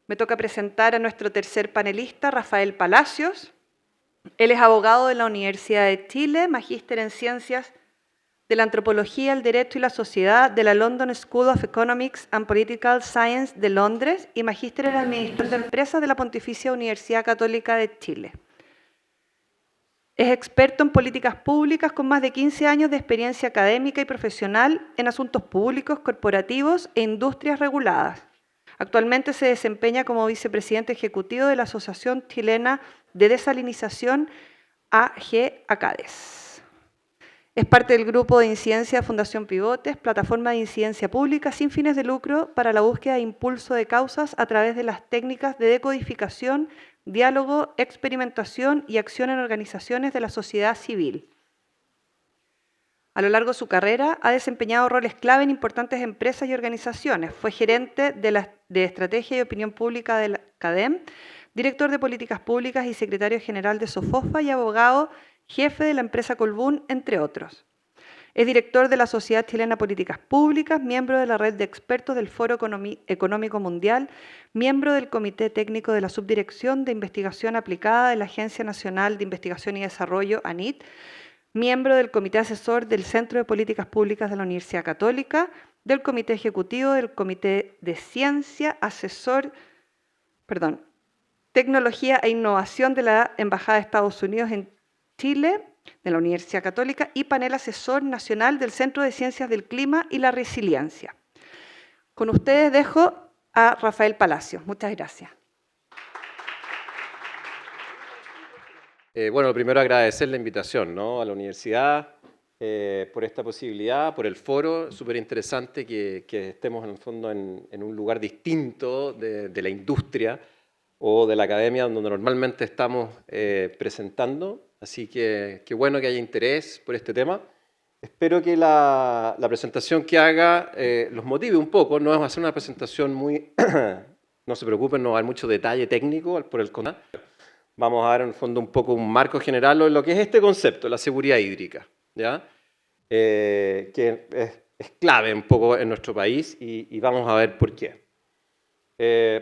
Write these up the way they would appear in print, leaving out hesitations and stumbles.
Me toca presentar a nuestro tercer panelista, Rafael Palacios. Él es abogado de la Universidad de Chile, magíster en Ciencias de la Antropología, el Derecho y la Sociedad de la London School of Economics and Political Science de Londres y magíster en Administración de Empresas de la Pontificia Universidad Católica de Chile. Es experto en políticas públicas con más de 15 años de experiencia académica y profesional en asuntos públicos, corporativos e industrias reguladas. Actualmente se desempeña como vicepresidente ejecutivo de la Asociación Chilena de Desalinización AG ACADES. Es parte del grupo de incidencia de Fundación Pivotes, plataforma de incidencia pública sin fines de lucro para la búsqueda e impulso de causas a través de las técnicas de decodificación, diálogo, experimentación y acción en organizaciones de la sociedad civil. A lo largo de su carrera ha desempeñado roles clave en importantes empresas y organizaciones. Fue gerente de Estrategia y Opinión Pública de la CADEM, director de Políticas Públicas y secretario general de SOFOFA y abogado jefe de la empresa Colbún, entre otros. Es director de la Sociedad Chilena de Políticas Públicas, miembro de la red de expertos del Foro Económico Mundial, miembro del Comité Técnico de la Subdirección de Investigación Aplicada de la Agencia Nacional de Investigación y Desarrollo, ANIT, miembro del Comité Asesor del Centro de Políticas Públicas de la Universidad Católica, del Comité Ejecutivo del Comité de Ciencia, Tecnología e Innovación de la Embajada de Estados Unidos en Chile, de la Universidad Católica, y panel asesor nacional del Centro de Ciencias del Clima y la Resiliencia. Con ustedes dejo a Rafael Palacios. Muchas gracias. Bueno, primero agradecer la invitación, ¿no?, a la universidad por esta posibilidad, por el foro. Súper interesante que estemos en el fondo en un lugar distinto de la industria o de la academia donde normalmente estamos presentando. Así que qué bueno que haya interés por este tema. Espero que la presentación que haga los motive un poco. No va a ser una presentación muy... no se preocupen, no va a haber mucho detalle técnico, por el contrario. Vamos a dar en el fondo un poco un marco general de lo que es este concepto, la seguridad hídrica, ¿ya? Que es clave un poco en nuestro país y vamos a ver por qué.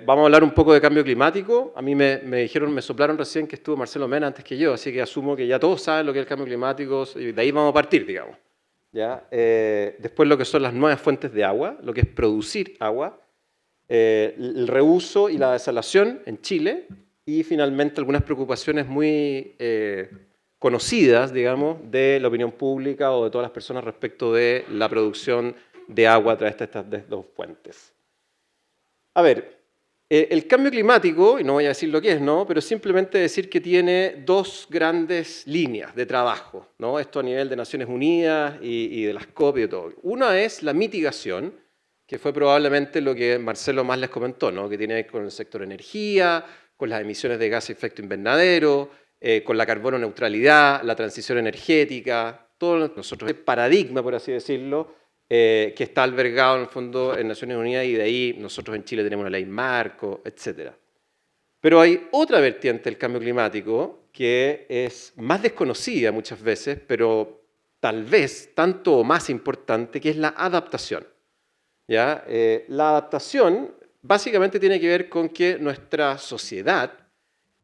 Vamos a hablar un poco de cambio climático. A mí me soplaron recién que estuvo Marcelo Mena antes que yo, así que asumo que ya todos saben lo que es el cambio climático y de ahí vamos a partir, digamos, ¿ya? Después lo que son las nuevas fuentes de agua, lo que es producir agua, el reuso y la desalación en Chile y finalmente algunas preocupaciones muy conocidas, digamos, de la opinión pública o de todas las personas respecto de la producción de agua a través de estas dos fuentes. A ver, el cambio climático, y no voy a decir lo que es, ¿no?, pero simplemente decir que tiene dos grandes líneas de trabajo, ¿no? Esto a nivel de Naciones Unidas y de las COP y de todo. Una es la mitigación, que fue probablemente lo que Marcelo más les comentó, ¿no?, que tiene que ver con el sector energía, con las emisiones de gases de efecto invernadero, con la carbono neutralidad, la transición energética, todo nosotros, el paradigma, por así decirlo, que está albergado en el fondo en Naciones Unidas y de ahí nosotros en Chile tenemos una ley marco, etc. Pero hay otra vertiente del cambio climático que es más desconocida muchas veces, pero tal vez tanto o más importante, que es la adaptación, ¿ya? La adaptación básicamente tiene que ver con que nuestra sociedad,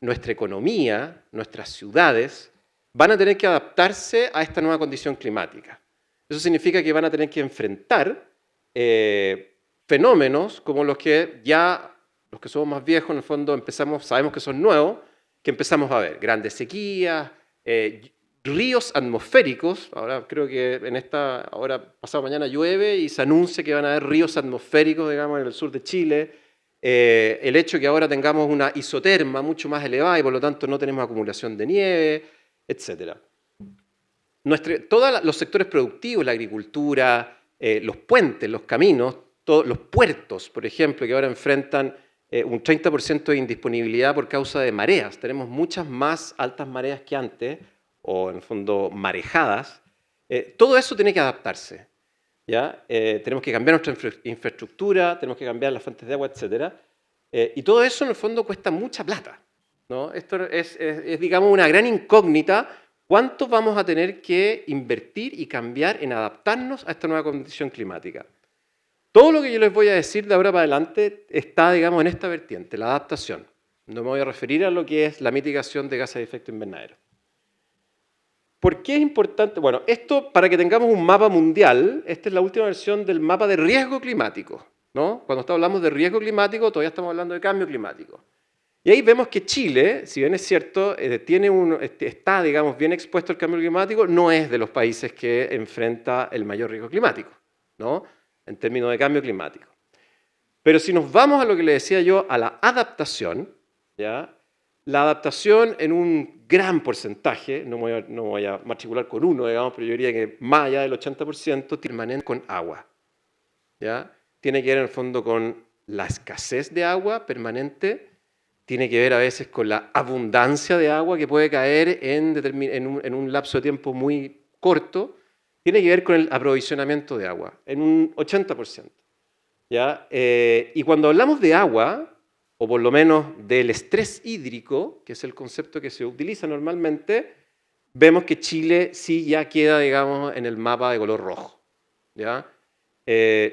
nuestra economía, nuestras ciudades van a tener que adaptarse a esta nueva condición climática. Eso significa que van a tener que enfrentar fenómenos como los que ya, los que somos más viejos, en el fondo sabemos que son nuevos, que empezamos a ver. Grandes sequías, ríos atmosféricos. Ahora creo que pasado mañana llueve y se anuncia que van a haber ríos atmosféricos, digamos, en el sur de Chile. El hecho de que ahora tengamos una isoterma mucho más elevada y por lo tanto no tenemos acumulación de nieve, etc. Todos los sectores productivos, la agricultura, los puentes, los caminos, los puertos, por ejemplo, que ahora enfrentan un 30% de indisponibilidad por causa de mareas. Tenemos muchas más altas mareas que antes, o en el fondo marejadas. Todo eso tiene que adaptarse, ¿ya? Tenemos que cambiar nuestra infraestructura, tenemos que cambiar las fuentes de agua, etc. Y todo eso en el fondo cuesta mucha plata, ¿no? Esto es, digamos, una gran incógnita. ¿Cuánto vamos a tener que invertir y cambiar en adaptarnos a esta nueva condición climática? Todo lo que yo les voy a decir de ahora para adelante está, digamos, en esta vertiente, la adaptación. No me voy a referir a lo que es la mitigación de gases de efecto invernadero. ¿Por qué es importante? Bueno, esto para que tengamos un mapa mundial, esta es la última versión del mapa de riesgo climático, ¿no? Cuando hablamos de riesgo climático, todavía estamos hablando de cambio climático. Y ahí vemos que Chile, si bien es cierto, está, digamos, bien expuesto al cambio climático, no es de los países que enfrenta el mayor riesgo climático, ¿no? En términos de cambio climático. Pero si nos vamos a lo que le decía yo, a la adaptación, ¿ya? La adaptación en un gran porcentaje, no voy a matricular con uno, digamos, pero yo diría que más allá del 80%, permanente con agua, ¿ya? Tiene que ver en el fondo con la escasez de agua permanente, tiene que ver a veces con la abundancia de agua que puede caer en un lapso de tiempo muy corto, tiene que ver con el aprovisionamiento de agua, en un 80%. ¿Ya? Y cuando hablamos de agua, o por lo menos del estrés hídrico, que es el concepto que se utiliza normalmente, vemos que Chile sí ya queda, digamos, en el mapa de color rojo, ¿ya?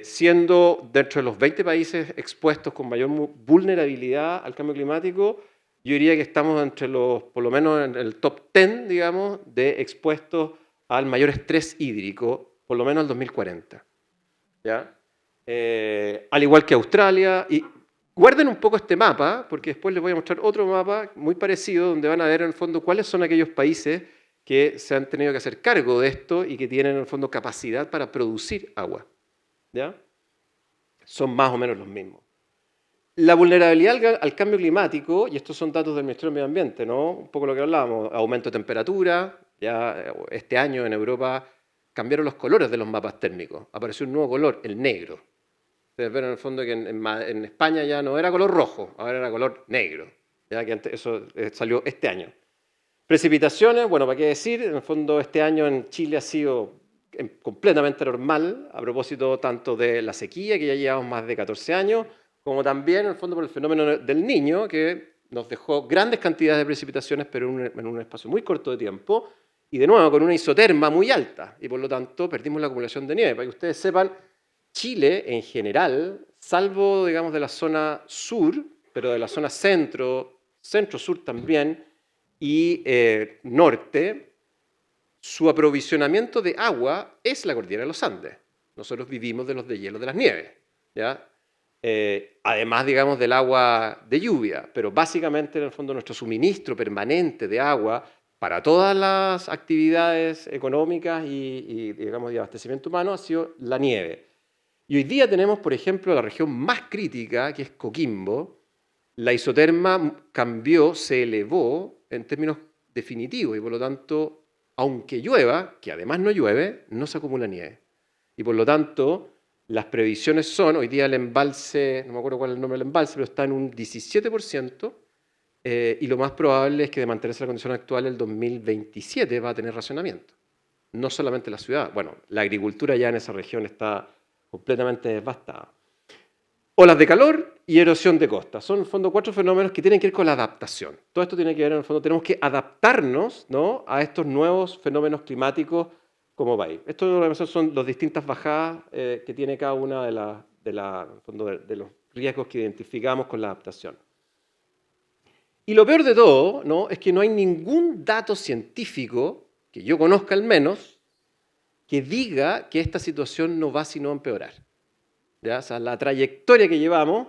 Siendo dentro de los 20 países expuestos con mayor vulnerabilidad al cambio climático, yo diría que estamos entre los, por lo menos en el top 10, digamos, de expuestos al mayor estrés hídrico, por lo menos al 2040, ¿ya? Al igual que Australia. Y guarden un poco este mapa, porque después les voy a mostrar otro mapa muy parecido, donde van a ver en el fondo cuáles son aquellos países que se han tenido que hacer cargo de esto y que tienen en el fondo capacidad para producir agua, ¿ya? Son más o menos los mismos. La vulnerabilidad al cambio climático, y estos son datos del Ministerio del Medio Ambiente, ¿no? Un poco lo que hablábamos, aumento de temperatura, ya este año en Europa cambiaron los colores de los mapas térmicos, apareció un nuevo color, el negro. Ustedes ven en el fondo que en España ya no era color rojo, ahora era color negro, ya que antes, eso salió este año. Precipitaciones, bueno, ¿para qué decir? En el fondo este año en Chile ha sido completamente normal, a propósito tanto de la sequía, que ya llevamos más de 14 años, como también, en el fondo, por el fenómeno del Niño, que nos dejó grandes cantidades de precipitaciones, pero en un espacio muy corto de tiempo, y de nuevo con una isoterma muy alta, y por lo tanto perdimos la acumulación de nieve. Para que ustedes sepan, Chile en general, salvo, digamos, de la zona sur, pero de la zona centro-sur también, y norte, su aprovisionamiento de agua es la cordillera de los Andes. Nosotros vivimos de los deshielos de las nieves, ¿ya? Además, digamos, del agua de lluvia, pero básicamente, en el fondo, nuestro suministro permanente de agua para todas las actividades económicas y digamos, de abastecimiento humano ha sido la nieve. Y hoy día tenemos, por ejemplo, la región más crítica, que es Coquimbo. La isoterma cambió, se elevó en términos definitivos y, por lo tanto, aunque llueva, que además no llueve, no se acumula nieve. Y, por lo tanto, las previsiones son, hoy día el embalse, no me acuerdo cuál es el nombre del embalse, pero está en un 17%, y lo más probable es que de mantenerse la condición actual, el 2027 va a tener racionamiento. No solamente la ciudad, bueno, la agricultura ya en esa región está completamente devastada. Olas de calor y erosión de costa. Son, en el fondo, 4 fenómenos que tienen que ver con la adaptación. Todo esto tiene que ver, en el fondo, tenemos que adaptarnos, ¿no?, a estos nuevos fenómenos climáticos como país. Estos son las distintas bajadas que tiene cada una de los riesgos que identificamos con la adaptación. Y lo peor de todo, ¿no?, es que no hay ningún dato científico, que yo conozca al menos, que diga que esta situación no va sino a empeorar. ¿Ya? O sea, la trayectoria que llevamos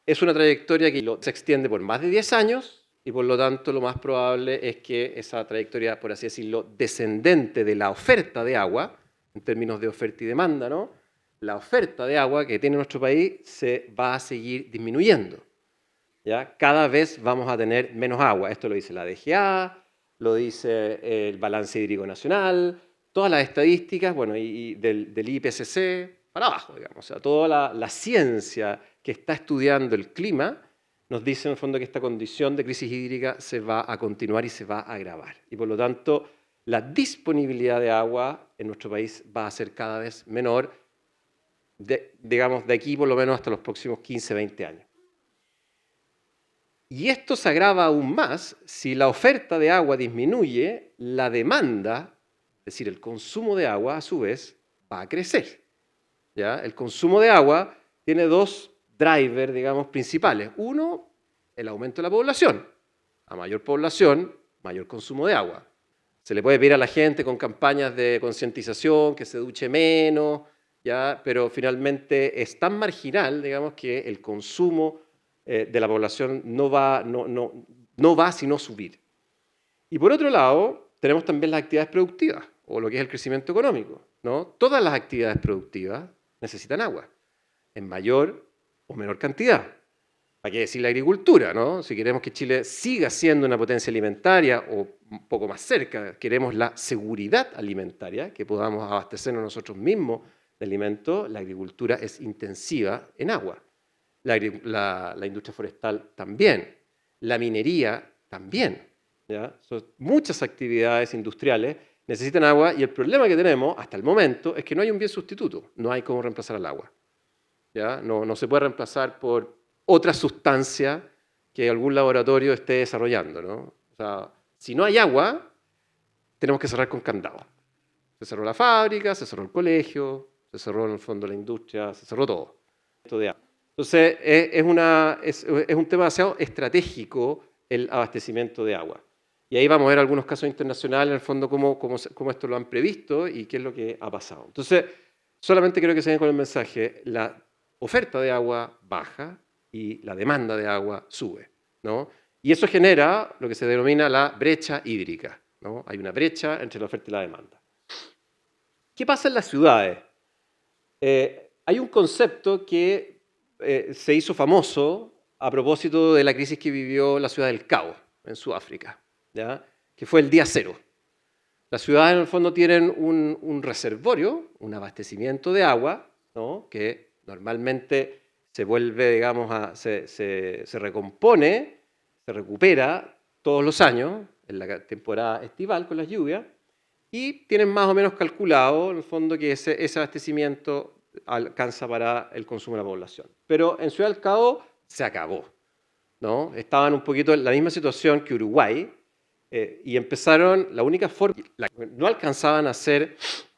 es una trayectoria que se extiende por más de 10 años y por lo tanto lo más probable es que esa trayectoria, por así decirlo, descendente de la oferta de agua, en términos de oferta y demanda, ¿no?, la oferta de agua que tiene nuestro país se va a seguir disminuyendo. ¿Ya? Cada vez vamos a tener menos agua. Esto lo dice la DGA, lo dice el Balance Hídrico Nacional, todas las estadísticas, bueno, y del IPCC para abajo, digamos. O sea, toda la ciencia que está estudiando el clima nos dice en el fondo que esta condición de crisis hídrica se va a continuar y se va a agravar. Y por lo tanto, la disponibilidad de agua en nuestro país va a ser cada vez menor, digamos, de aquí por lo menos hasta los próximos 15, 20 años. Y esto se agrava aún más si la oferta de agua disminuye, la demanda, es decir, el consumo de agua, a su vez, va a crecer. ¿ya? El consumo de agua tiene dos drivers, digamos, principales. Uno, el aumento de la población. A mayor población, mayor consumo de agua. Se le puede pedir a la gente con campañas de concientización que se duche menos, ¿ya? Pero finalmente es tan marginal, digamos, que el consumo de la población no va sino subir. Y por otro lado, tenemos también las actividades productivas, o lo que es el crecimiento económico, ¿no? Todas las actividades productivas necesitan agua, en mayor o menor cantidad. ¿Para qué decir la agricultura, no? Si queremos que Chile siga siendo una potencia alimentaria o un poco más cerca, queremos la seguridad alimentaria, que podamos abastecernos nosotros mismos de alimentos, la agricultura es intensiva en agua. La industria forestal también, la minería también, ¿ya? Muchas actividades industriales necesitan agua y el problema que tenemos hasta el momento es que no hay un bien sustituto, no hay cómo reemplazar al agua, ¿ya? No se puede reemplazar por otra sustancia que algún laboratorio esté desarrollando, ¿no? O sea, si no hay agua, tenemos que cerrar con candado. Se cerró la fábrica, se cerró el colegio, se cerró en el fondo la industria, se cerró todo. Entonces, es un tema demasiado estratégico el abastecimiento de agua. Y ahí vamos a ver algunos casos internacionales, en el fondo, cómo esto lo han previsto y qué es lo que ha pasado. Entonces, solamente quiero que se den con el mensaje, la oferta de agua baja y la demanda de agua sube, ¿no? Y eso genera lo que se denomina la brecha hídrica, ¿no? Hay una brecha entre la oferta y la demanda. ¿Qué pasa en las ciudades? Hay un concepto que se hizo famoso a propósito de la crisis que vivió la ciudad del Cabo, en Sudáfrica, ¿ya? Que fue el día cero. Las ciudades, en el fondo, tienen un reservorio, un abastecimiento de agua, ¿no? Que normalmente se vuelve, digamos, se recompone, se recupera todos los años, en la temporada estival con las lluvias, y tienen más o menos calculado, en el fondo, que ese abastecimiento alcanza para el consumo de la población. Pero en Ciudad del Cabo se acabó, ¿no? Estaban un poquito en la misma situación que Uruguay, y empezaron, la única forma, no alcanzaban a hacer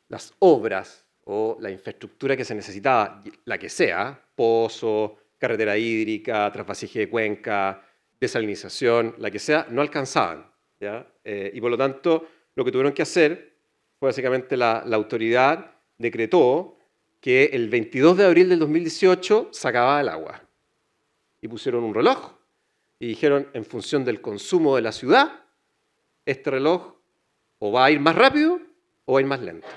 las obras o la infraestructura que se necesitaba, la que sea, pozo, carretera hídrica, trasvasije de cuenca, desalinización, la que sea, no alcanzaban, ¿ya? Y por lo tanto, lo que tuvieron que hacer fue básicamente la autoridad decretó que el 22 de abril del 2018 se acababa el agua. Y pusieron un reloj y dijeron, en función del consumo de la ciudad, este reloj o va a ir más rápido o va a ir más lento.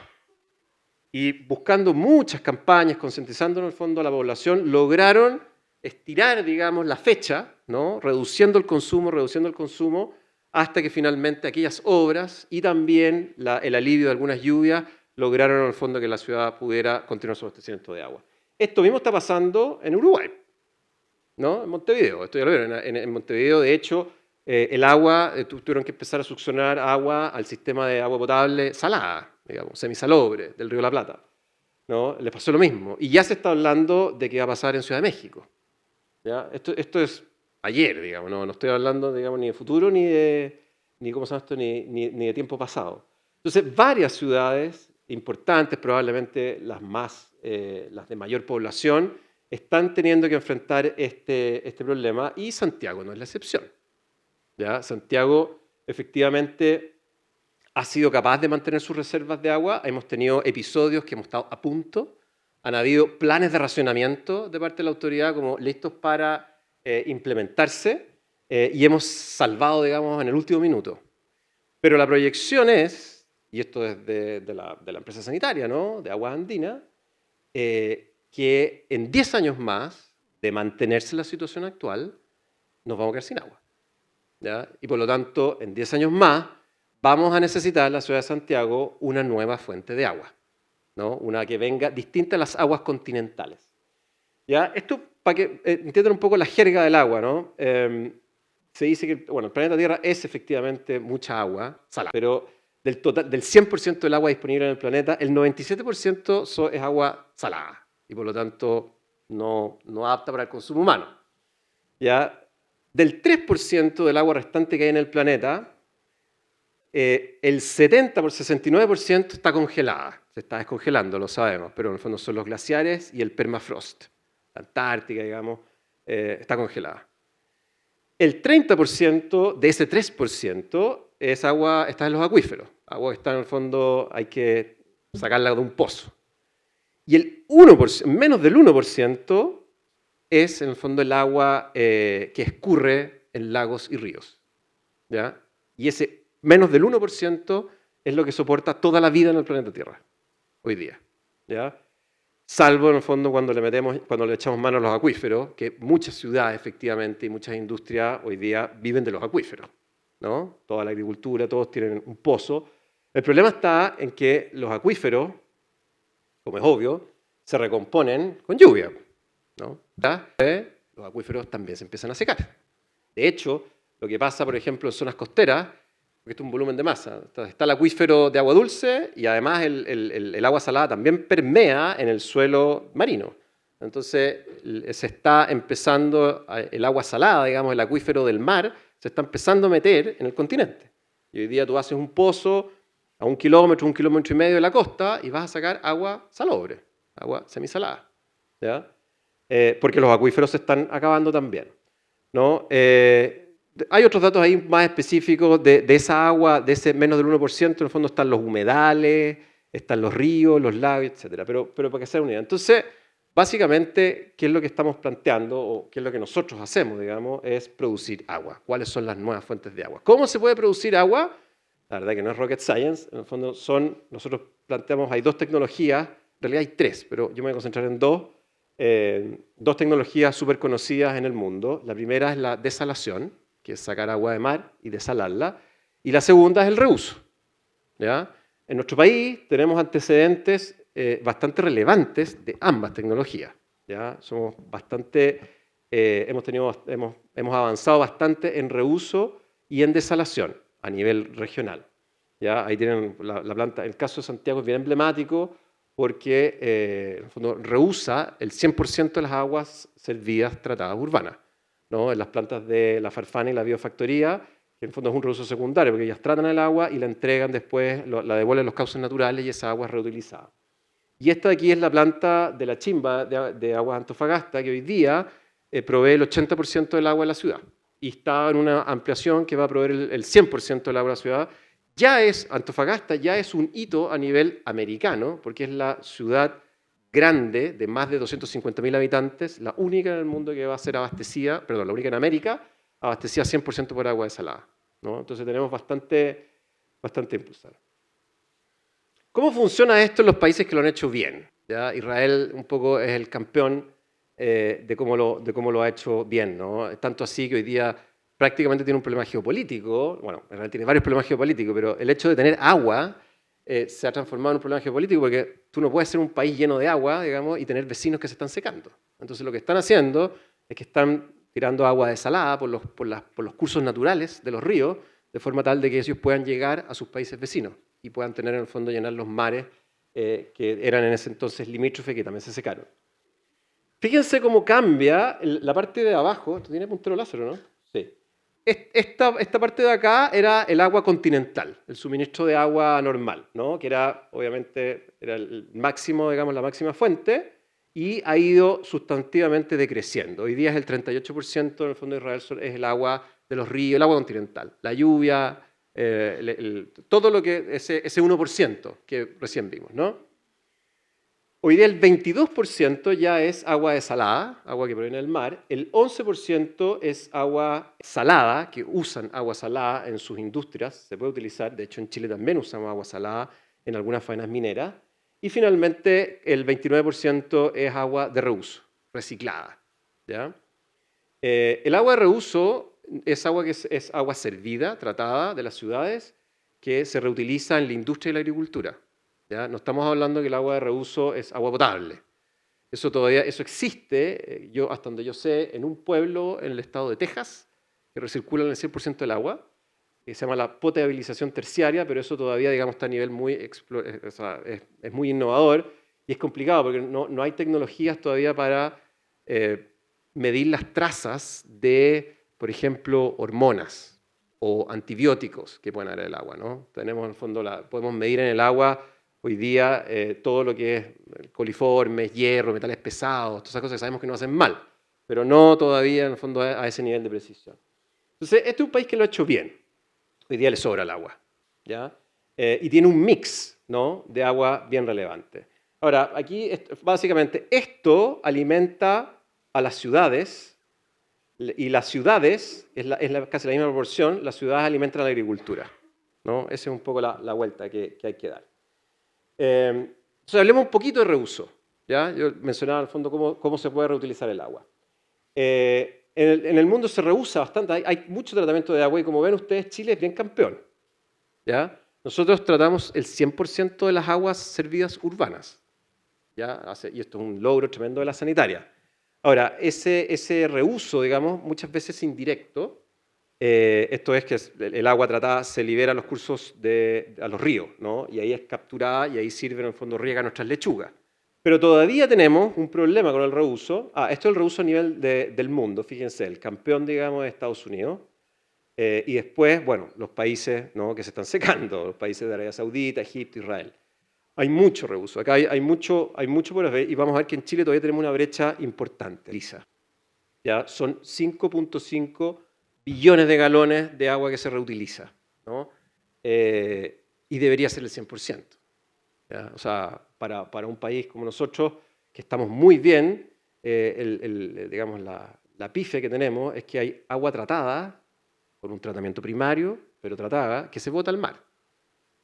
Y buscando muchas campañas, concientizando en el fondo a la población, lograron estirar, digamos, la fecha, ¿no? Reduciendo el consumo, hasta que finalmente aquellas obras y también el alivio de algunas lluvias lograron en el fondo que la ciudad pudiera continuar su abastecimiento de agua. Esto mismo está pasando en Uruguay, ¿no? En Montevideo. Esto ya lo vieron. En Montevideo, de hecho, el agua, tuvieron que empezar a succionar agua al sistema de agua potable salada, digamos, semisalobre, del Río de la Plata, ¿no? Les pasó lo mismo. Y ya se está hablando de qué va a pasar en Ciudad de México, ¿ya? Esto es ayer, digamos, no estoy hablando, digamos, ni de futuro, ni ¿cómo se llama esto? Ni de tiempo pasado. Entonces, varias ciudades importantes, probablemente las de mayor población, están teniendo que enfrentar este problema y Santiago no es la excepción, ¿ya? Santiago efectivamente ha sido capaz de mantener sus reservas de agua. Hemos tenido episodios que hemos estado a punto. Han habido planes de racionamiento de parte de la autoridad como listos para implementarse y hemos salvado, digamos, en el último minuto. Pero la proyección es, y esto es de la empresa sanitaria, ¿no? De Aguas Andinas, que en 10 años más de mantenerse la situación actual, nos vamos a quedar sin agua, ¿ya? Y por lo tanto, en 10 años más, vamos a necesitar la ciudad de Santiago una nueva fuente de agua, ¿no? Una que venga distinta a las aguas continentales, ¿ya? Esto para que entiendan un poco la jerga del agua, ¿no? Se dice que bueno, el planeta Tierra es efectivamente mucha agua salada, pero del 100% del agua disponible en el planeta, el 97% es agua salada y por lo tanto no apta para el consumo humano, ¿ya? Del 3% del agua restante que hay en el planeta, el 69% está congelada, se está descongelando, lo sabemos, pero en el fondo son los glaciares y el permafrost. La Antártica, digamos, está congelada. El 30% de ese 3% es agua, está en los acuíferos. Agua que está en el fondo, hay que sacarla de un pozo. Y el 1%, menos del 1% es en el fondo el agua que escurre en lagos y ríos. ¿Ya? Y ese menos del 1% es lo que soporta toda la vida en el planeta Tierra, hoy día. ¿Ya? Salvo en el fondo cuando le echamos mano a los acuíferos, que muchas ciudades efectivamente y muchas industrias hoy día viven de los acuíferos, ¿no? Toda la agricultura, todos tienen un pozo. El problema está en que los acuíferos, como es obvio, se recomponen con lluvia, ¿no? ¿Ya? Los acuíferos también se empiezan a secar. De hecho, lo que pasa, por ejemplo, en zonas costeras, porque esto es un volumen de masa, está el acuífero de agua dulce y además el agua salada también permea en el suelo marino. Entonces, se está empezando, el agua salada, digamos, el acuífero del mar, se está empezando a meter en el continente. Y hoy día tú haces un pozo a 1 kilómetro, 1,5 kilómetros de la costa y vas a sacar agua salobre, agua semisalada. ¿Ya? Porque los acuíferos se están acabando también, ¿no? Hay otros datos ahí más específicos de esa agua, de ese menos del 1%, en el fondo están los humedales, están los ríos, los lagos, etc. Pero para que sea una idea. Entonces, básicamente, ¿qué es lo que estamos planteando o qué es lo que nosotros hacemos, digamos, es producir agua? ¿Cuáles son las nuevas fuentes de agua? ¿Cómo se puede producir agua? La verdad que no es rocket science, en el fondo nosotros planteamos, hay 2 tecnologías, en realidad hay 3, pero yo me voy a concentrar en 2. 2 tecnologías súper conocidas en el mundo. La primera es la desalación, que es sacar agua de mar y desalarla, y la segunda es el reuso. ¿Ya? En nuestro país tenemos antecedentes bastante relevantes de ambas tecnologías. ¿Ya? Somos bastante, hemos avanzado bastante en reuso y en desalación a nivel regional. ¿Ya? Ahí tienen la planta, el caso de Santiago es bien emblemático porque en el fondo reusa el 100% de las aguas servidas tratadas urbanas, ¿no? En las plantas de la Farfana y la biofactoría, que en el fondo es un reuso secundario, porque ellas tratan el agua y la entregan después, la devuelven a los cauces naturales y esa agua es reutilizada. Y esta de aquí es la planta de la Chimba de Aguas Antofagasta, que hoy día provee el 80% del agua de la ciudad. Y está en una ampliación que va a proveer el 100% del agua de la ciudad. Antofagasta ya es un hito a nivel americano, porque es la ciudad grande de más de 250.000 habitantes, la única en el mundo que va a ser abastecida, perdón, la única en América, abastecida 100% por agua desalada, ¿no? Entonces tenemos bastante impulsado. ¿Cómo funciona esto en los países que lo han hecho bien? ¿Ya? Israel un poco es el campeón de cómo lo ha hecho bien, ¿no? Tanto así que hoy día prácticamente tiene un problema geopolítico, bueno, en realidad tiene varios problemas geopolíticos, pero el hecho de tener agua se ha transformado en un problema geopolítico porque tú no puedes ser un país lleno de agua, digamos, y tener vecinos que se están secando. Entonces lo que están haciendo es que están tirando agua desalada por los cursos naturales de los ríos, de forma tal de que ellos puedan llegar a sus países vecinos y puedan tener en el fondo llenar los mares que eran en ese entonces limítrofes, que también se secaron. Fíjense cómo cambia la parte de abajo. Esto tiene puntero láser, ¿no? Sí. Esta parte de acá era el agua continental, el suministro de agua normal, ¿no? Que era, obviamente, era el máximo, digamos, la máxima fuente, y ha ido sustantivamente decreciendo. Hoy día es el 38% en el fondo de Israel, es el agua de los ríos, el agua continental, la lluvia, todo lo que ese 1% que recién vimos, ¿no? Hoy día el 22% ya es agua desalada, agua que proviene del mar. El 11% es agua salada, que usan agua salada en sus industrias. Se puede utilizar, de hecho en Chile también usamos agua salada en algunas faenas mineras. Y finalmente el 29% es agua de reuso, reciclada. ¿Ya? El agua de reuso es agua que es agua servida, tratada de las ciudades, que se reutiliza en la industria y la agricultura. ¿Ya? No estamos hablando que el agua de reuso es agua potable. Eso existe, hasta donde yo sé, en un pueblo en el estado de Texas, que recirculan el 100% del agua, que se llama la potabilización terciaria, pero eso todavía, digamos, está a nivel es muy innovador y es complicado porque no hay tecnologías todavía para medir las trazas de, por ejemplo, hormonas o antibióticos que pueden haber en el agua, ¿no? Tenemos en el fondo, podemos medir en el agua hoy día todo lo que es coliformes, hierro, metales pesados, todas esas cosas que sabemos que nos hacen mal, pero no todavía en el fondo a ese nivel de precisión. Entonces, este es un país que lo ha hecho bien. Hoy día le sobra el agua, ¿ya? Y tiene un mix, ¿no?, de agua bien relevante. Ahora, aquí básicamente esto alimenta a las ciudades, y las ciudades, casi la misma proporción, las ciudades alimentan a la agricultura, ¿no? Esa es un poco la vuelta que hay que dar. Entonces, hablemos un poquito de reuso, ¿ya? Yo mencionaba al fondo cómo se puede reutilizar el agua. En el mundo se reusa bastante, hay mucho tratamiento de agua y como ven ustedes, Chile es bien campeón, ¿ya? Nosotros tratamos el 100% de las aguas servidas urbanas, ¿ya? Y esto es un logro tremendo de la sanitaria. Ahora, ese reuso, digamos, muchas veces indirecto, esto es que el agua tratada se libera a los cursos a los ríos, ¿no? Y ahí es capturada y ahí sirve, en el fondo riega nuestras lechugas. Pero todavía tenemos un problema con el reuso. Esto es el reuso a nivel del mundo, fíjense, el campeón, digamos, es Estados Unidos. Y después, bueno, los países, ¿no?, que se están secando, los países de Arabia Saudita, Egipto, Israel. Hay mucho reuso, acá hay mucho por hacer y vamos a ver que en Chile todavía tenemos una brecha importante. ¿Ya? Son 5.5 billones de galones de agua que se reutiliza, ¿no? Y debería ser el 100%. ¿Ya? O sea, para un país como nosotros, que estamos muy bien, digamos, la pifia que tenemos es que hay agua tratada, con un tratamiento primario, pero tratada, que se bota al mar.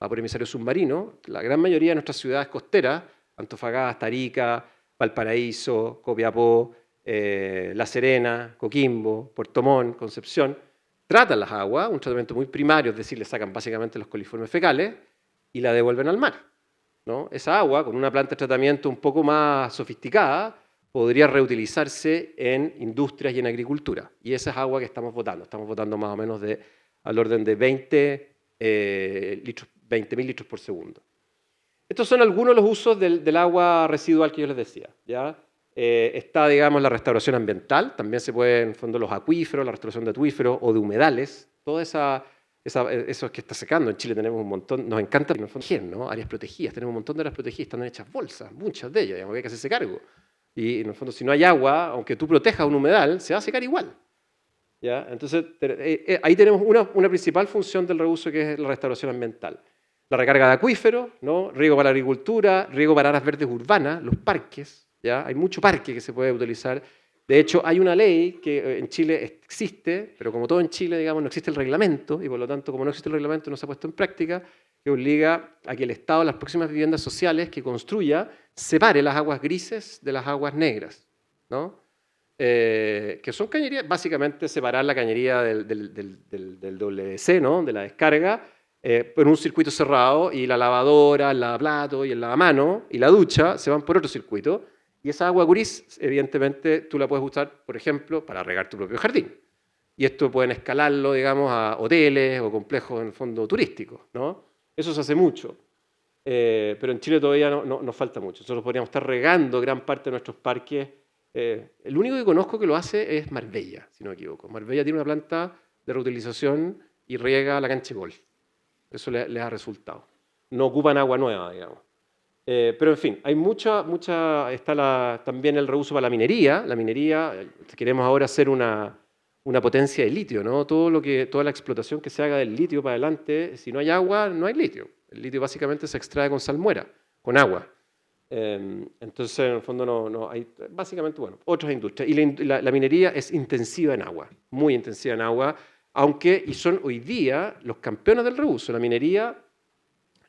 Va por emisario submarino. La gran mayoría de nuestras ciudades costeras, Antofagasta, Arica, Valparaíso, Copiapó, La Serena, Coquimbo, Puerto Montt, Concepción, tratan las aguas, un tratamiento muy primario, es decir, le sacan básicamente los coliformes fecales y la devuelven al mar, ¿no? Esa agua, con una planta de tratamiento un poco más sofisticada, podría reutilizarse en industrias y en agricultura. Y esa es agua que estamos botando más o menos al orden de 20.000 litros por segundo. Estos son algunos de los usos del agua residual que yo les decía, ¿ya? Está, digamos, la restauración ambiental, también se puede, en el fondo, los acuíferos, la restauración de acuíferos o de humedales, todo eso que está secando. En Chile tenemos un montón, nos encanta, en el fondo, ¿no?, áreas protegidas, tenemos un montón de áreas protegidas, están hechas bolsas, muchas de ellas, digamos, que hay que hacerse cargo. Y en el fondo, si no hay agua, aunque tú protejas un humedal, se va a secar igual, ¿ya? Entonces, ahí tenemos una principal función del reuso, que es la restauración ambiental. La recarga de acuíferos, ¿no?, riego para la agricultura, riego para áreas verdes urbanas, los parques, ¿ya? Hay mucho parque que se puede utilizar. De hecho, hay una ley que en Chile existe, pero como todo en Chile, digamos, no existe el reglamento, y por lo tanto, como no existe el reglamento, no se ha puesto en práctica, que obliga a que el Estado, las próximas viviendas sociales que construya, separe las aguas grises de las aguas negras, ¿no? Que son cañerías, básicamente separar la cañería del WC, ¿no?, de la descarga, por un circuito cerrado, y la lavadora, el lavaplato y el lavamano y la ducha se van por otro circuito. Y esa agua gris, evidentemente, tú la puedes usar, por ejemplo, para regar tu propio jardín. Y esto pueden escalarlo, digamos, a hoteles o complejos, en el fondo, turísticos, ¿no? Eso se hace mucho. Pero en Chile todavía nos falta mucho. Nosotros podríamos estar regando gran parte de nuestros parques. El único que conozco que lo hace es Marbella, si no me equivoco. Marbella tiene una planta de reutilización y riega la cancha de golf. Eso les ha resultado. No ocupan agua nueva, digamos. Pero en fin, hay está también el reuso para la minería. La minería, queremos ahora hacer una potencia de litio, ¿no? Toda la explotación que se haga del litio para adelante, si no hay agua, no hay litio. El litio básicamente se extrae con salmuera, con agua. Entonces, en el fondo, no hay, básicamente, bueno, otras industrias. Y la minería es intensiva en agua, muy intensiva en agua, y son hoy día los campeones del reuso. La minería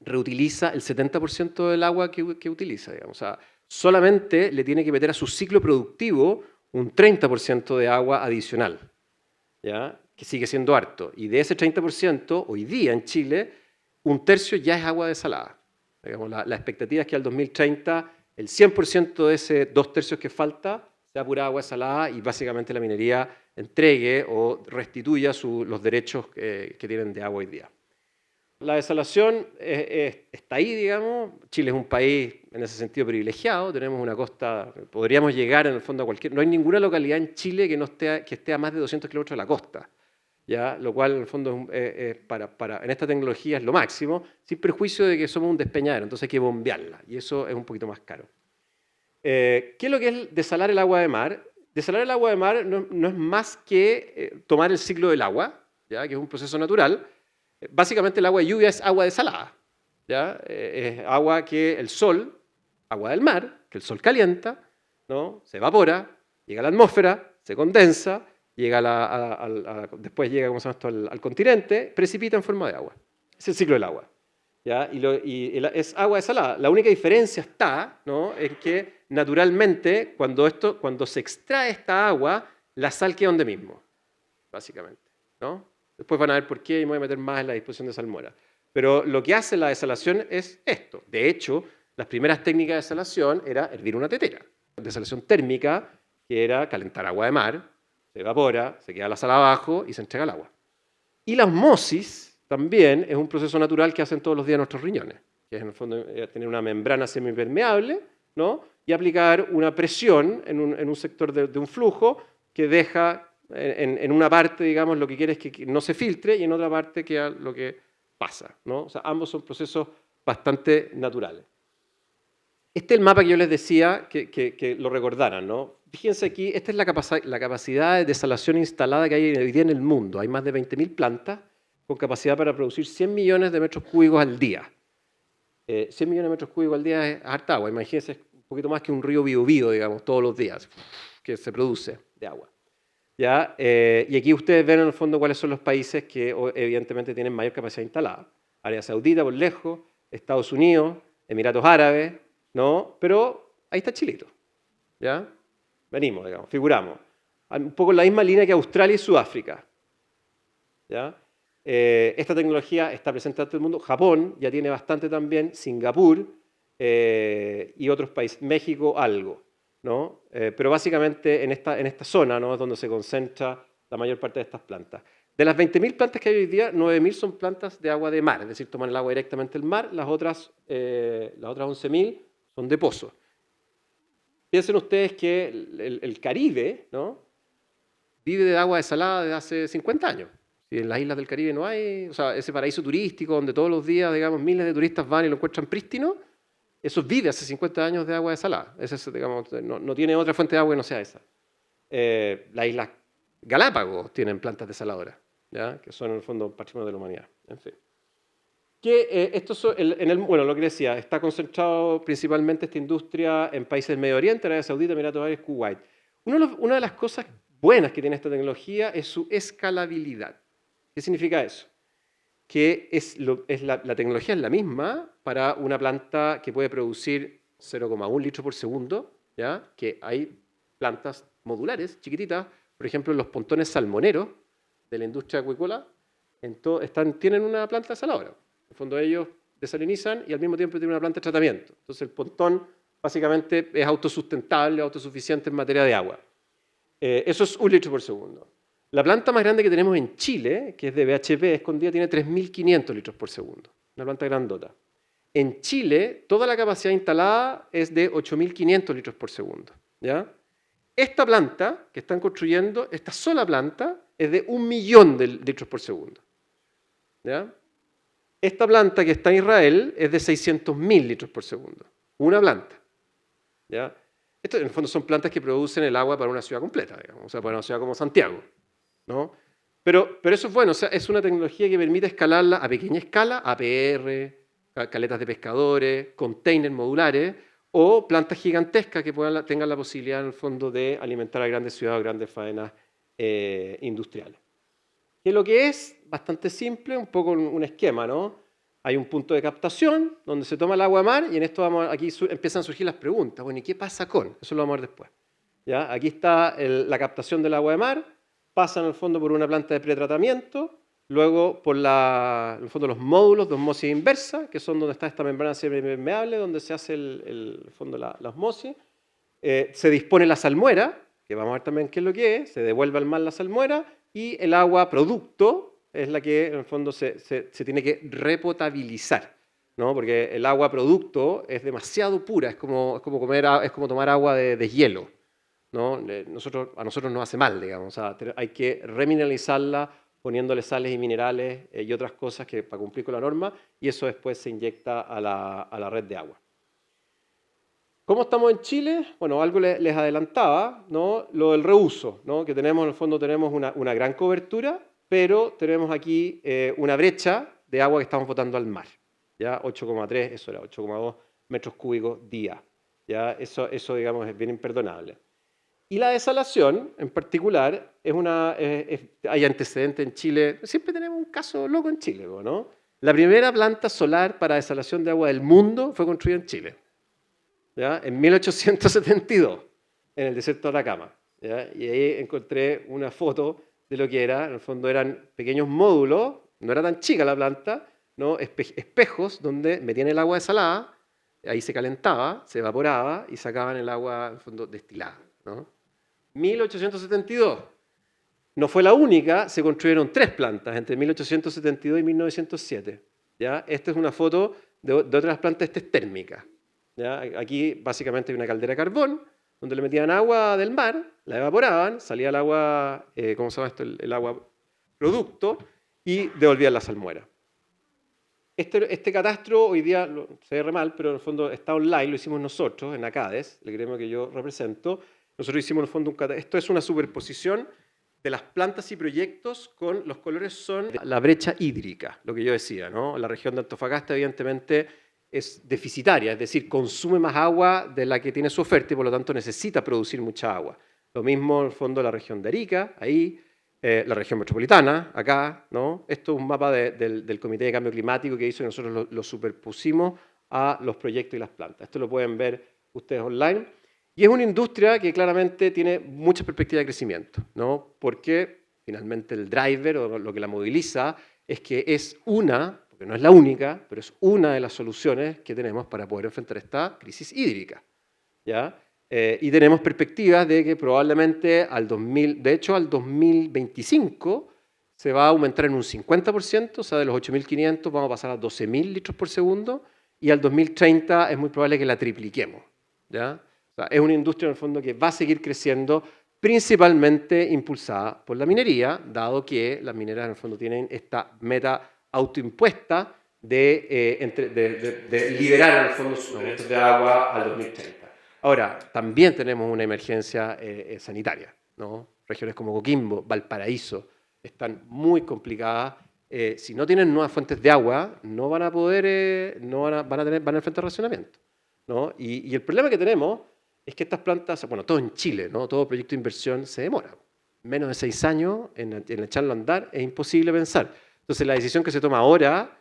reutiliza el 70% del agua que utiliza, digamos. O sea, solamente le tiene que meter a su ciclo productivo un 30% de agua adicional, ¿ya?, que sigue siendo harto. Y de ese 30%, hoy día en Chile, un tercio ya es agua desalada. Digamos, la expectativa es que al 2030 el 100% de ese 2/3 que falta sea pura agua desalada y básicamente la minería entregue o restituya los derechos que tienen de agua hoy día. La desalación está ahí, digamos. Chile es un país en ese sentido privilegiado, tenemos una costa, podríamos llegar en el fondo a cualquier... No hay ninguna localidad en Chile que esté a más de 200 kilómetros de la costa. ¿ya? Lo cual en el fondo en esta tecnología es lo máximo, sin perjuicio de que somos un despeñadero, entonces hay que bombearla y eso es un poquito más caro. ¿Qué es lo que es desalar el agua de mar? Desalar el agua de mar no es más que tomar el ciclo del agua, ¿ya? Que es un proceso natural. Básicamente el agua de lluvia es agua desalada, ¿ya? Es agua que el sol, agua del mar, que el sol calienta, ¿no? Se evapora, llega a la atmósfera, se condensa, después llega, ¿cómo se llama esto?, al continente, precipita en forma de agua. Es el ciclo del agua, ¿ya? Es agua desalada. La única diferencia está, ¿no?, en que naturalmente cuando se extrae esta agua, la sal queda donde mismo, básicamente, ¿no? Después van a ver por qué y me voy a meter más en la disposición de salmuera. Pero lo que hace la desalación es esto. De hecho, las primeras técnicas de desalación era hervir una tetera. Desalación térmica, que era calentar agua de mar, se evapora, se queda la sal abajo y se entrega el agua. Y la osmosis también es un proceso natural que hacen todos los días nuestros riñones, que es en el fondo tener una membrana semipermeable, ¿no?, y aplicar una presión en un sector de un flujo que deja en una parte, digamos, lo que quiere es que no se filtre y en otra parte queda lo que pasa, ¿no? O sea, ambos son procesos bastante naturales. Este es el mapa que yo les decía que lo recordaran, ¿no? Fíjense aquí, esta es la capacidad de desalación instalada que hay hoy día en el mundo. Hay más de 20.000 plantas con capacidad para producir 100 millones de metros cúbicos al día. 100 millones de metros cúbicos al día es harta agua. Imagínense, es un poquito más que un río Biobío, digamos, todos los días que se produce de agua. ¿Ya? Y aquí ustedes ven en el fondo cuáles son los países que evidentemente tienen mayor capacidad instalada. Arabia Saudita por lejos, Estados Unidos, Emiratos Árabes, ¿no? Pero ahí está Chilito, ¿ya? Venimos, digamos, figuramos. Un poco en la misma línea que Australia y Sudáfrica, ¿ya? Esta tecnología está presente en todo el mundo. Japón ya tiene bastante también, Singapur y otros países, México algo, ¿no? Pero básicamente en esta zona, ¿no?, es donde se concentra la mayor parte de estas plantas. De las 20.000 plantas que hay hoy día, 9.000 son plantas de agua de mar, es decir, toman el agua directamente del mar, las otras 11.000 son de pozo. Piensen ustedes que el Caribe, ¿no?, vive de agua desalada desde hace 50 años. Y en las islas del Caribe no hay, o sea, ese paraíso turístico donde todos los días, digamos, miles de turistas van y lo encuentran prístino, eso vive hace 50 años de agua desalada. Digamos, no tiene otra fuente de agua que no sea esa. Las islas Galápagos tienen plantas desaladoras, ¿ya?, que son en el fondo patrimonio de la humanidad. En fin. Bueno, lo que decía, está concentrado principalmente esta industria en países del Medio Oriente, Arabia Saudita, Emiratos Árabes, Kuwait. Una de las cosas buenas que tiene esta tecnología es su escalabilidad. ¿Qué significa eso? Que la tecnología es la misma para una planta que puede producir 0,1 litro por segundo, ¿ya?, que hay plantas modulares, chiquititas, por ejemplo, los pontones salmoneros de la industria acuícola, tienen una planta desaladora. En el fondo ellos desalinizan y al mismo tiempo tienen una planta de tratamiento. Entonces el pontón básicamente es autosustentable, autosuficiente en materia de agua. Eso es 1 litro por segundo. La planta más grande que tenemos en Chile, que es de BHP escondida, tiene 3.500 litros por segundo. Una planta grandota. En Chile, toda la capacidad instalada es de 8.500 litros por segundo, ¿ya? Esta planta que están construyendo, esta sola planta, es de 1 millón de litros por segundo, ¿ya? Esta planta que está en Israel es de 600.000 litros por segundo. Una planta, ¿ya? Esto en el fondo son plantas que producen el agua para una ciudad completa, digamos, o sea, para una ciudad como Santiago, ¿no? Pero eso es bueno, o sea, es una tecnología que permite escalarla a pequeña escala, APR, caletas de pescadores, containers modulares o plantas gigantescas que tengan la posibilidad en el fondo de alimentar a grandes ciudades o grandes faenas industriales. Que lo que es bastante simple, un poco un esquema, ¿no? Hay un punto de captación donde se toma el agua de mar y en esto aquí empiezan a surgir las preguntas. Bueno, ¿y qué pasa con? Eso lo vamos a ver después, ¿ya? Aquí está la captación del agua de mar, pasa en el fondo por una planta de pretratamiento, luego por en el fondo los módulos de osmosis inversa, que son donde está esta membrana semipermeable, donde se hace el fondo la osmosis. Se dispone la salmuera, que vamos a ver también qué es lo que es, se devuelve al mar la salmuera, y el agua producto es la que en el fondo se tiene que repotabilizar, ¿no? Porque el agua producto es demasiado pura, es como tomar agua de hielo, ¿no? A nosotros nos hace mal, digamos, o sea, hay que remineralizarla poniéndole sales y minerales y otras cosas que, para cumplir con la norma, y eso después se inyecta a la red de agua. ¿Cómo estamos en Chile? Bueno, algo les adelantaba, ¿no? Lo del reuso, ¿no? Que tenemos, en el fondo tenemos una gran cobertura, pero tenemos aquí una brecha de agua que estamos botando al mar. ¿Ya? 8,3, eso era 8,2 metros cúbicos día. ¿Ya? Eso, digamos, es bien imperdonable. Y la desalación, en particular, hay antecedentes en Chile. Siempre tenemos un caso loco en Chile, ¿no? La primera planta solar para desalación de agua del mundo fue construida en Chile, ¿ya? En 1872, en el desierto de Atacama, ¿ya? Y ahí encontré una foto de lo que era. En el fondo eran pequeños módulos, no era tan chica la planta, ¿no? Espejos donde metían el agua desalada, ahí se calentaba, se evaporaba y sacaban el agua, en el fondo, destilada, ¿no? 1872. No fue la única, se construyeron 3 plantas entre 1872 y 1907. ¿Ya? Esta es una foto de otras plantas, esta es térmica. ¿Ya? Aquí básicamente hay una caldera de carbón, donde le metían agua del mar, la evaporaban, salía el agua, ¿cómo se llama esto? El agua producto, y devolvían la salmuera. Este catastro hoy día se ve re mal, pero en el fondo está online, lo hicimos nosotros en ACADES, el gremio que yo represento. Nosotros hicimos en el fondo un catastro. Esto es una superposición de las plantas y proyectos con los colores son la brecha hídrica, lo que yo decía, ¿no? La región de Antofagasta evidentemente es deficitaria, es decir, consume más agua de la que tiene su oferta y por lo tanto necesita producir mucha agua. Lo mismo en el fondo la región de Arica, ahí, la región metropolitana, acá, ¿no? Esto es un mapa del Comité de Cambio Climático que hizo y nosotros lo superpusimos a los proyectos y las plantas. Esto lo pueden ver ustedes online. Y es una industria que claramente tiene mucha perspectiva de crecimiento, ¿no? Porque finalmente el driver o lo que la moviliza es que es porque no es la única, pero es una de las soluciones que tenemos para poder enfrentar esta crisis hídrica, ¿ya? Y tenemos perspectivas de que probablemente de hecho al 2025 se va a aumentar en un 50%, o sea, de los 8.500 vamos a pasar a 12.000 litros por segundo, y al 2030 es muy probable que la tripliquemos, ¿ya? O sea, es una industria en el fondo que va a seguir creciendo, principalmente impulsada por la minería, dado que las mineras en el fondo tienen esta meta autoimpuesta de liberar en el fondo sus derechos de agua al 2030. Ahora, también tenemos una emergencia sanitaria, ¿no? Regiones como Coquimbo, Valparaíso, están muy complicadas. Si no tienen nuevas fuentes de agua, no van a poder, van a enfrentar racionamiento, ¿no? Y el problema que tenemos es que estas plantas, bueno, todo en Chile, ¿no? Todo proyecto de inversión se demora. Menos de 6 años en echarlo a andar es imposible pensar. Entonces, la decisión que se toma ahora,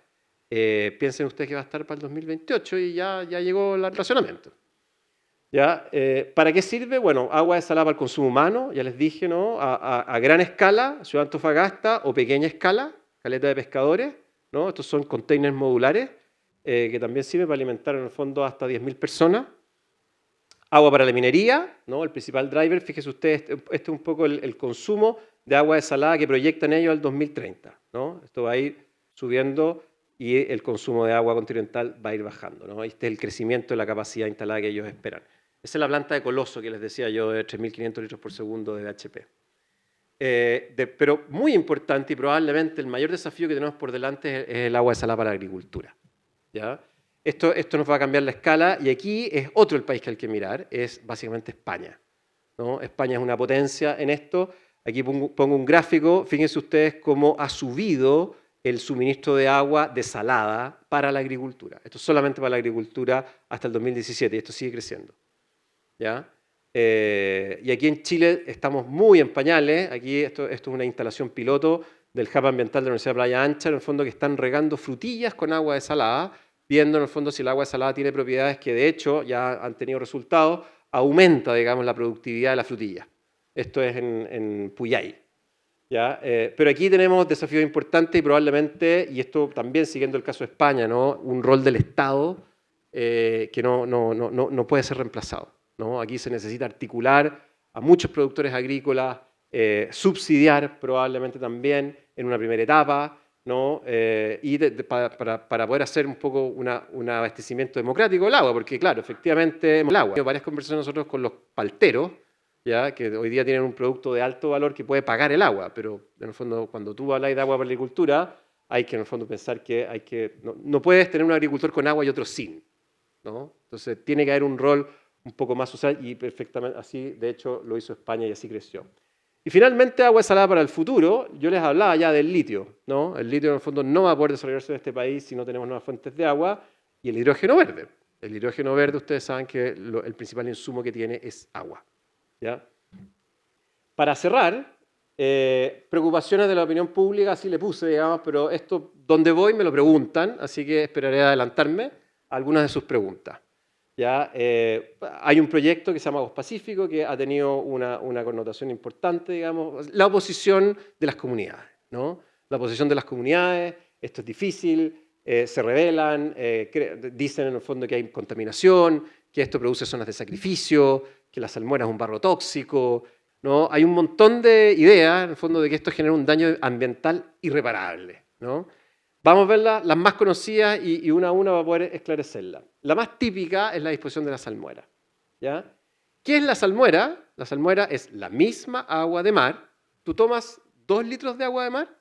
piensen ustedes que va a estar para el 2028 y ya llegó el racionamiento. ¿Ya? ¿Para qué sirve? Bueno, agua desalada para el consumo humano, ya les dije, ¿no? A gran escala, Ciudad de Antofagasta, o pequeña escala, caleta de pescadores, ¿no? Estos son containers modulares que también sirven para alimentar en el fondo hasta 10.000 personas. Agua para la minería, ¿no? El principal driver, fíjense ustedes, este es un poco el consumo de agua desalada que proyectan ellos al 2030, ¿no? Esto va a ir subiendo y el consumo de agua continental va a ir bajando, ¿no? Este es el crecimiento de la capacidad instalada que ellos esperan. Esa es la planta de Coloso que les decía yo de 3.500 litros por segundo de HP. Pero muy importante y probablemente el mayor desafío que tenemos por delante es el agua desalada para la agricultura, ¿ya? Esto nos va a cambiar la escala y aquí es otro el país que hay que mirar, es básicamente España, ¿no? España es una potencia en esto. Aquí pongo un gráfico, fíjense ustedes cómo ha subido el suministro de agua desalada para la agricultura. Esto es solamente para la agricultura hasta el 2017 y esto sigue creciendo, ¿ya? Y aquí en Chile estamos muy en pañales. Aquí esto es una instalación piloto del Hub Ambiental de la Universidad de Playa Ancha, en el fondo que están regando frutillas con agua desalada, viendo en el fondo si el agua desalada tiene propiedades que de hecho ya han tenido resultados, aumenta, digamos, la productividad de la frutilla. Esto es en Puyay, ¿ya? Pero aquí tenemos desafíos importantes y probablemente, y esto también siguiendo el caso de España, ¿no? Un rol del Estado que no puede ser reemplazado, ¿no? Aquí se necesita articular a muchos productores agrícolas, subsidiar probablemente también en una primera etapa, ¿no? Y para poder hacer un poco un abastecimiento democrático del agua, porque claro, efectivamente el agua. Varias conversaciones nosotros con los palteros, ¿ya? Que hoy día tienen un producto de alto valor que puede pagar el agua, pero en el fondo cuando tú hablas de agua para la agricultura, hay que en el fondo pensar que no puedes tener un agricultor con agua y otro sin, ¿no? Entonces tiene que haber un rol un poco más social y perfectamente así, de hecho, lo hizo España y así creció. Y finalmente, agua salada para el futuro. Yo les hablaba ya del litio, ¿no? El litio en el fondo no va a poder desarrollarse en este país si no tenemos nuevas fuentes de agua. Y el hidrógeno verde. El hidrógeno verde, ustedes saben que el principal insumo que tiene es agua, ¿ya? Para cerrar, preocupaciones de la opinión pública, así le puse, digamos, pero esto, donde voy me lo preguntan, así que esperaré a adelantarme a algunas de sus preguntas. ¿Ya? Hay un proyecto que se llama Aguas Pacífico que ha tenido una connotación importante, digamos, la oposición de las comunidades, ¿no? La oposición de las comunidades, esto es difícil, se rebelan, dicen en el fondo que hay contaminación, que esto produce zonas de sacrificio, que la salmuera es un barro tóxico, ¿no? Hay un montón de ideas, en el fondo, de que esto genera un daño ambiental irreparable, ¿no? Vamos a ver las más conocidas y una a una va a poder esclarecerlas. La más típica es la disposición de la salmuera, ¿ya? ¿Qué es la salmuera? La salmuera es la misma agua de mar. Tú tomas 2 litros de agua de mar,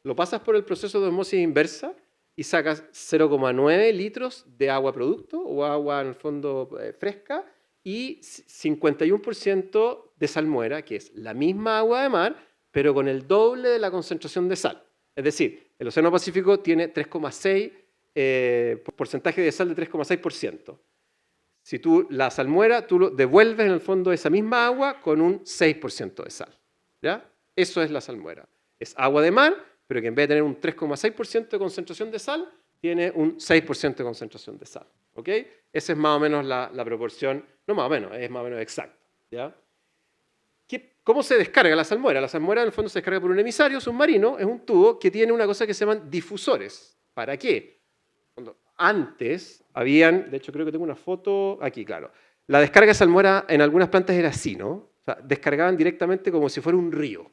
lo pasas por el proceso de osmosis inversa y sacas 0,9 litros de agua producto o agua en el fondo fresca y 51% de salmuera, que es la misma agua de mar, pero con el doble de la concentración de sal. Es decir, el Océano Pacífico tiene 3,6 porcentaje de sal de 3,6%. Si tú la salmuera, tú lo devuelves en el fondo esa misma agua con un 6% de sal, ¿ya? Eso es la salmuera. Es agua de mar, pero que en vez de tener un 3,6% de concentración de sal, tiene un 6% de concentración de sal, ¿ok? Esa es más o menos la proporción, no más o menos, es más o menos exacta, ¿ya? ¿Cómo se descarga la salmuera? La salmuera en el fondo se descarga por un emisario submarino, es un tubo que tiene una cosa que se llaman difusores. ¿Para qué? Antes habían, de hecho creo que tengo una foto aquí, claro. La descarga de salmuera en algunas plantas era así, ¿no? O sea, descargaban directamente como si fuera un río,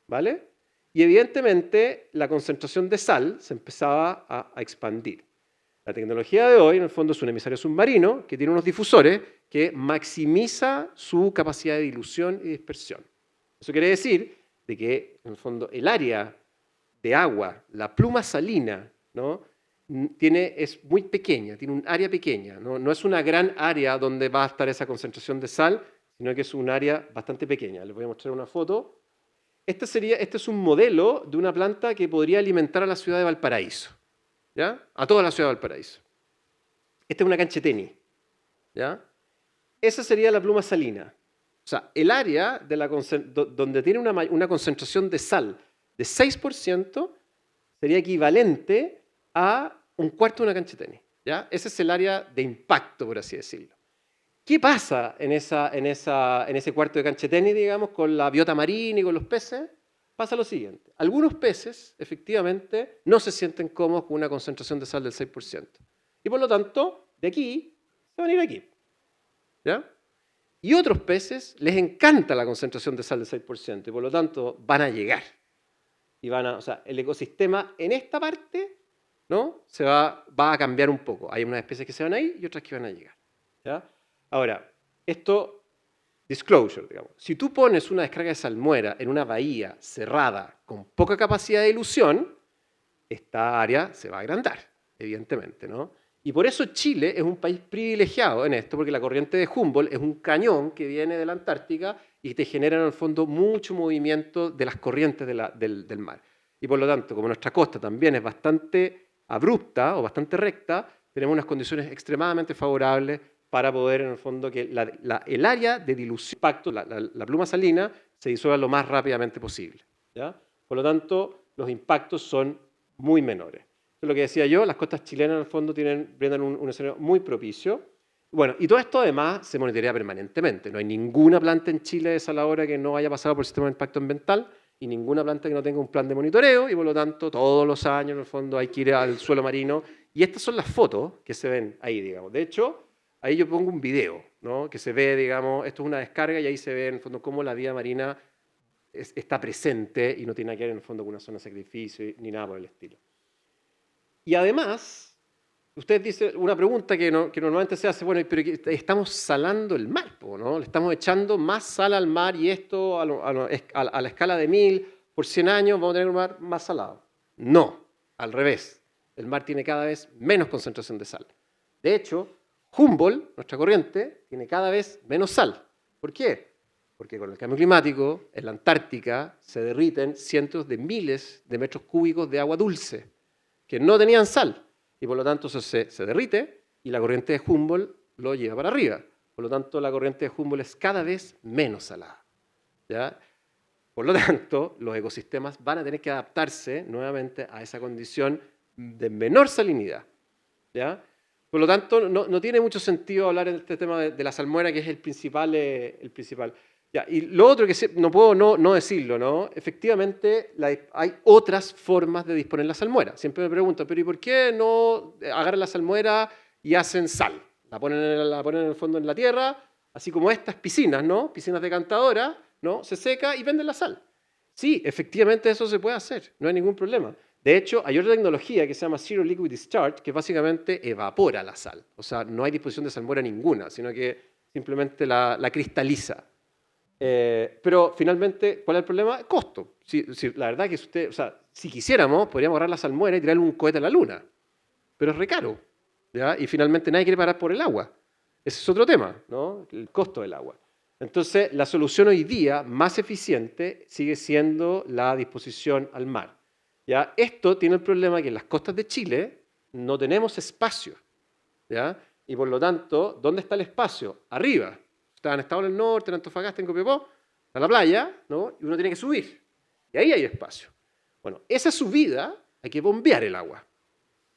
¿vale? Y evidentemente la concentración de sal se empezaba a expandir. La tecnología de hoy, en el fondo, es un emisario submarino que tiene unos difusores que maximiza su capacidad de dilución y dispersión. Eso quiere decir de que, en el fondo, el área de agua, la pluma salina, ¿no? Es muy pequeña, tiene un área pequeña. No es una gran área donde va a estar esa concentración de sal, sino que es un área bastante pequeña. Les voy a mostrar una foto. Este es un modelo de una planta que podría alimentar a la ciudad de Valparaíso, ¿ya? A toda la ciudad de Valparaíso. Esta es una cancha de tenis, ¿ya? Esa sería la pluma salina. O sea, el área donde tiene una concentración de sal de 6% sería equivalente a un cuarto de una cancha de tenis, ¿ya? Ese es el área de impacto, por así decirlo. ¿Qué pasa en ese cuarto de cancha de tenis, digamos, con la biota marina y con los peces? Pasa lo siguiente. Algunos peces, efectivamente, no se sienten cómodos con una concentración de sal del 6%. Y por lo tanto, de aquí, se van a ir aquí, ¿ya? Y otros peces les encanta la concentración de sal del 6%, y por lo tanto van a llegar. Y o sea, el ecosistema en esta parte, ¿no? va a cambiar un poco. Hay unas especies que se van a ir y otras que van a llegar, ¿ya? Ahora, esto, disclosure, digamos. Si tú pones una descarga de salmuera en una bahía cerrada con poca capacidad de dilución, esta área se va a agrandar, evidentemente, ¿no? Y por eso Chile es un país privilegiado en esto, porque la corriente de Humboldt es un cañón que viene de la Antártica y te genera en el fondo mucho movimiento de las corrientes del mar. Y por lo tanto, como nuestra costa también es bastante abrupta o bastante recta, tenemos unas condiciones extremadamente favorables para poder, en el fondo, que el área de dilución, la pluma salina, se disuelva lo más rápidamente posible, ¿ya? Por lo tanto, los impactos son muy menores. Eso es lo que decía yo, las costas chilenas, en el fondo, brindan un escenario muy propicio. Bueno, y todo esto, además, se monitorea permanentemente. No hay ninguna planta en Chile desaladora que no haya pasado por el sistema de impacto ambiental y ninguna planta que no tenga un plan de monitoreo, y por lo tanto, todos los años, en el fondo, hay que ir al suelo marino. Y estas son las fotos que se ven ahí, digamos. De hecho, ahí yo pongo un video, ¿no? Que se ve, digamos, esto es una descarga y ahí se ve en el fondo cómo la vida marina está presente y no tiene que ver en el fondo con una zona de sacrificio ni nada por el estilo. Y además, usted dice una pregunta que normalmente se hace, bueno, pero estamos salando el mar, ¿no? Le estamos echando más sal al mar y esto a la escala de 1000 por 100 años vamos a tener un mar más salado. No, al revés. El mar tiene cada vez menos concentración de sal. De hecho, Humboldt, nuestra corriente, tiene cada vez menos sal. ¿Por qué? Porque con el cambio climático, en la Antártica se derriten cientos de miles de metros cúbicos de agua dulce que no tenían sal. Y por lo tanto eso se derrite y la corriente de Humboldt lo lleva para arriba. Por lo tanto, la corriente de Humboldt es cada vez menos salada. ¿Ya? Por lo tanto, los ecosistemas van a tener que adaptarse nuevamente a esa condición de menor salinidad. ¿Ya? Por lo tanto, no tiene mucho sentido hablar de este tema de la salmuera, que es el principal. Ya, y lo otro que no puedo no decirlo, ¿no? Efectivamente, hay otras formas de disponer la salmuera. Siempre me pregunto, pero ¿y por qué no agarran la salmuera y hacen sal? La ponen en el fondo en la tierra, así como estas piscinas, ¿no? Piscinas decantadoras, ¿no? Se seca y venden la sal. Sí, efectivamente eso se puede hacer, no hay ningún problema. De hecho, hay otra tecnología que se llama Zero Liquid Discharge, que básicamente evapora la sal. O sea, no hay disposición de salmuera ninguna, sino que simplemente la cristaliza. Pero finalmente, ¿cuál es el problema? Costo. La verdad que si quisiéramos, podríamos agarrar la salmuera y tirarle un cohete a la luna. Pero es re caro, ¿ya? Y finalmente nadie quiere pagar por el agua. Ese es otro tema, ¿no? El costo del agua. Entonces, la solución hoy día más eficiente sigue siendo la disposición al mar. ¿Ya? Esto tiene el problema que en las costas de Chile no tenemos espacio. ¿Ya? Y por lo tanto, ¿dónde está el espacio? Arriba. Está en Estado del Norte, en Antofagasta, en Copiapó, a la playa, ¿no? Y uno tiene que subir. Y ahí hay espacio. Bueno, esa subida hay que bombear el agua.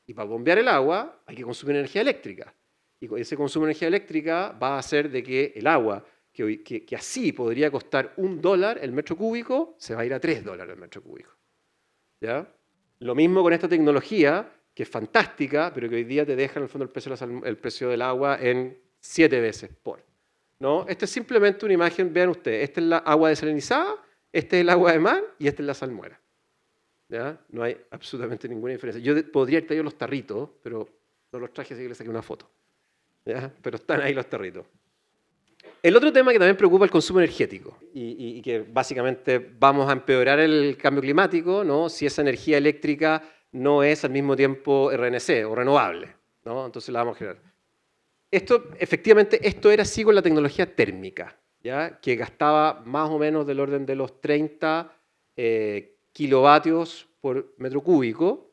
Y para bombear el agua hay que consumir energía eléctrica. Y ese consumo de energía eléctrica va a hacer de que el agua, que así podría costar $1 el metro cúbico, se va a ir a $3 el metro cúbico. ¿Ya? Lo mismo con esta tecnología, que es fantástica, pero que hoy día te deja en el fondo el precio del agua en 7 veces por. ¿No? Esta es simplemente una imagen, vean ustedes, esta es la agua desalinizada, este es el agua de mar y esta es la salmuera. ¿Ya? No hay absolutamente ninguna diferencia. Yo podría haber traído los tarritos, pero no los traje, así que les saqué una foto. ¿Ya? Pero están ahí los tarritos. El otro tema que también preocupa es el consumo energético y que básicamente vamos a empeorar el cambio climático, ¿no? Si esa energía eléctrica no es al mismo tiempo RNC o renovable, ¿no? Entonces la vamos a generar. Efectivamente, esto era así con la tecnología térmica, ¿ya? Que gastaba más o menos del orden de los 30 kilovatios por metro cúbico,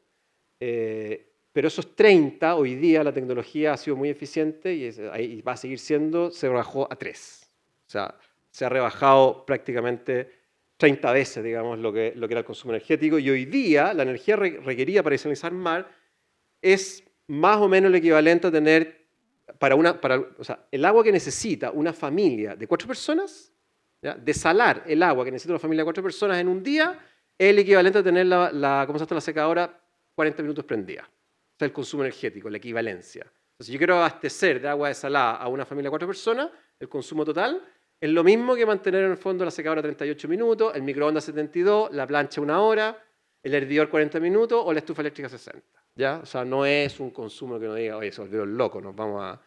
pero esos 30, hoy día la tecnología ha sido muy eficiente y va a seguir siendo, se rebajó a 3. O sea, se ha rebajado prácticamente 30 veces, digamos, lo que era el consumo energético. Y hoy día la energía requerida para desalinizar mar es más o menos el equivalente a tener, o sea, el agua que necesita una familia de 4 personas, ¿ya? Desalar el agua que necesita una familia de 4 personas en un día es el equivalente a tener ¿cómo se llama la secadora? 40 minutos prendida. El consumo energético, la equivalencia. Entonces, si yo quiero abastecer de agua desalada a una familia de 4 personas, el consumo total es lo mismo que mantener en el fondo la secadora 38 minutos, el microondas 72, la plancha 1 hora, el hervidor 40 minutos o la estufa eléctrica 60. ¿Ya? O sea, no es un consumo que uno diga, oye, se volvió loco, nos vamos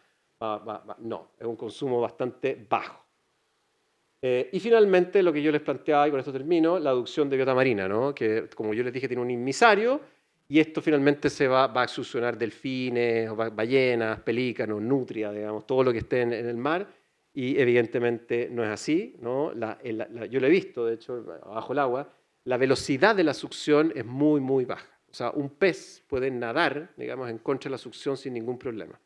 No, es un consumo bastante bajo. Y finalmente, lo que yo les planteaba, y con esto termino, la adducción de biota marina, ¿no? Que, como yo les dije, tiene un inmisario. Y esto finalmente va a succionar delfines, ballenas, pelícanos, nutrias, digamos, todo lo que esté en el mar. Y evidentemente no es así, ¿no? Yo lo he visto, de hecho, bajo el agua, la velocidad de la succión es muy, muy baja. O sea, un pez puede nadar, digamos, en contra de la succión sin ningún problema.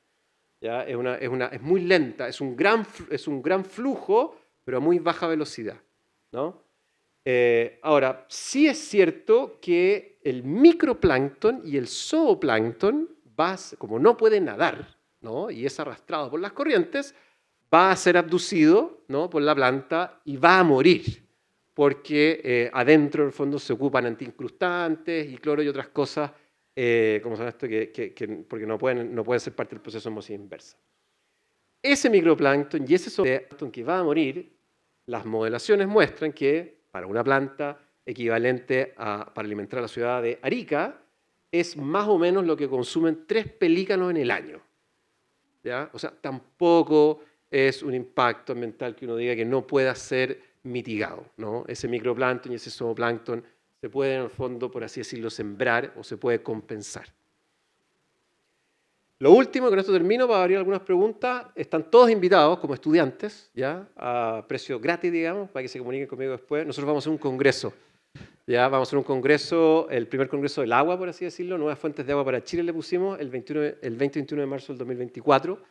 ¿Ya? Es muy lenta, es un gran flujo, pero a muy baja velocidad, ¿no? Ahora, sí es cierto que el microplancton y el zooplancton, como no puede nadar, ¿no? Y es arrastrado por las corrientes, va a ser abducido, ¿no? Por la planta y va a morir, porque adentro, en el fondo, se ocupan antiincrustantes y cloro y otras cosas, como se llama esto, porque no pueden ser parte del proceso de osmosis inversa. Ese microplancton y ese zooplancton que va a morir, las modelaciones muestran que para una planta equivalente para alimentar a la ciudad de Arica, es más o menos lo que consumen 3 pelícanos en el año. ¿Ya? O sea, tampoco es un impacto ambiental que uno diga que no pueda ser mitigado, ¿no? Ese microplancton y ese zooplancton se puede, en el fondo, por así decirlo, sembrar o se puede compensar. Lo último, con esto termino, para abrir algunas preguntas. Están todos invitados como estudiantes, ¿ya? A precio gratis, digamos, para que se comuniquen conmigo después. Nosotros vamos a hacer un congreso. Ya vamos a hacer un congreso, el primer congreso del agua, por así decirlo, Nuevas Fuentes de Agua para Chile le pusimos, el 20-21 de marzo del 2024.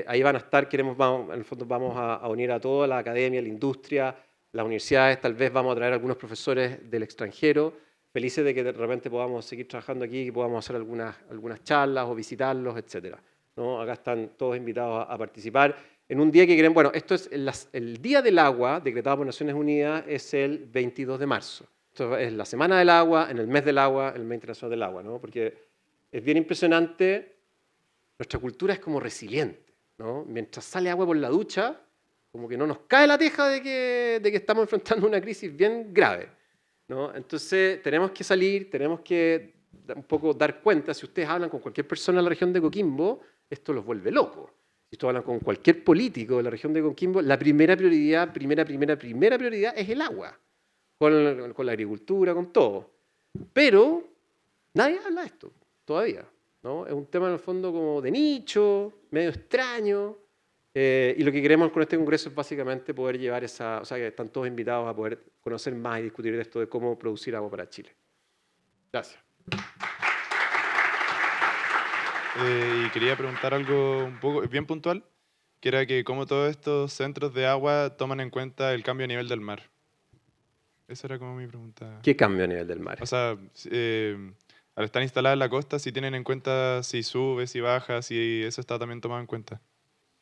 Ahí van a estar, en el fondo vamos a unir a toda la academia, la industria, las universidades, tal vez vamos a traer algunos profesores del extranjero, felices de que de repente podamos seguir trabajando aquí y podamos hacer algunas charlas o visitarlos, etc. ¿No? Acá están todos invitados a participar. En un día que queremos, bueno, esto es el Día del Agua, decretado por Naciones Unidas, es el 22 de marzo. Esto es la Semana del Agua, en el Mes del Agua, el Mes Internacional del Agua, ¿no? Porque es bien impresionante, nuestra cultura es como resiliente, ¿no? Mientras sale agua por la ducha, como que no nos cae la teja de que estamos enfrentando una crisis bien grave, ¿no? Entonces tenemos que salir, tenemos que un poco dar cuenta, si ustedes hablan con cualquier persona en la región de Coquimbo, esto los vuelve locos. Si ustedes hablan con cualquier político de la región de Coquimbo, la primera prioridad es el agua, con la agricultura, con todo. Pero nadie habla de esto todavía, ¿no? Es un tema en el fondo como de nicho, medio extraño, y lo que queremos con este congreso es básicamente poder llevar o sea, que están todos invitados a poder conocer más y discutir de esto de cómo producir agua para Chile. Gracias. Y quería preguntar algo un poco bien puntual, que era que cómo todos estos centros de agua toman en cuenta el cambio a nivel del mar. Esa era como mi pregunta. ¿Qué cambio a nivel del mar? O sea, al estar instalada en la costa, si tienen en cuenta si sube, si baja, si eso está también tomado en cuenta.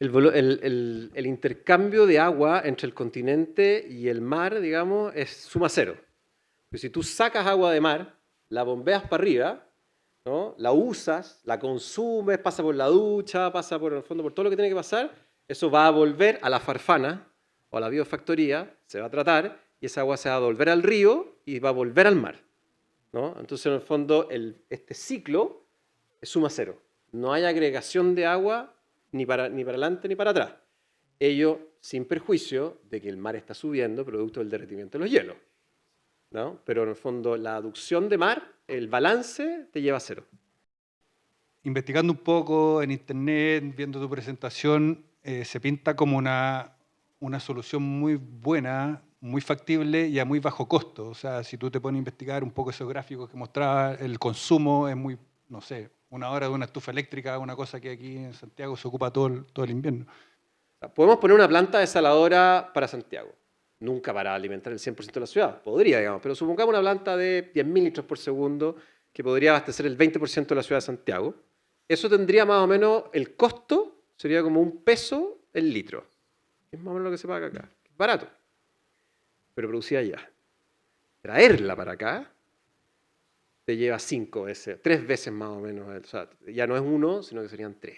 El intercambio de agua entre el continente y el mar, digamos, es suma cero. Pero si tú sacas agua de mar, la bombeas para arriba, ¿no? La usas, la consumes, pasa por la ducha, pasa por el fondo, por todo lo que tiene que pasar, eso va a volver a la farfana o a la biofactoría, se va a tratar y esa agua se va a volver al río y va a volver al mar, ¿no? Entonces, en el fondo, este ciclo es suma cero. No hay agregación de agua ni para adelante ni para atrás. Ello sin perjuicio de que el mar está subiendo producto del derretimiento de los hielos, ¿no? Pero en el fondo la aducción de mar, el balance te lleva a cero. Investigando un poco en internet, viendo tu presentación, se pinta como una solución muy buena, muy factible y a muy bajo costo. O sea, si tú te pones a investigar un poco esos gráficos que mostraba, el consumo es muy, no sé, 1 hora de una estufa eléctrica, una cosa que aquí en Santiago se ocupa todo el invierno. Podemos poner una planta desaladora para Santiago. Nunca para alimentar el 100% de la ciudad, podría, digamos, pero supongamos una planta de 10.000 litros por segundo que podría abastecer el 20% de la ciudad de Santiago. Eso tendría más o menos, el costo sería como $1 el litro. Es más o menos lo que se paga acá. Es barato, pero producida allá. Traerla para acá te lleva 5 veces, 3 veces más o menos. O sea, ya no es 1, sino que serían 3.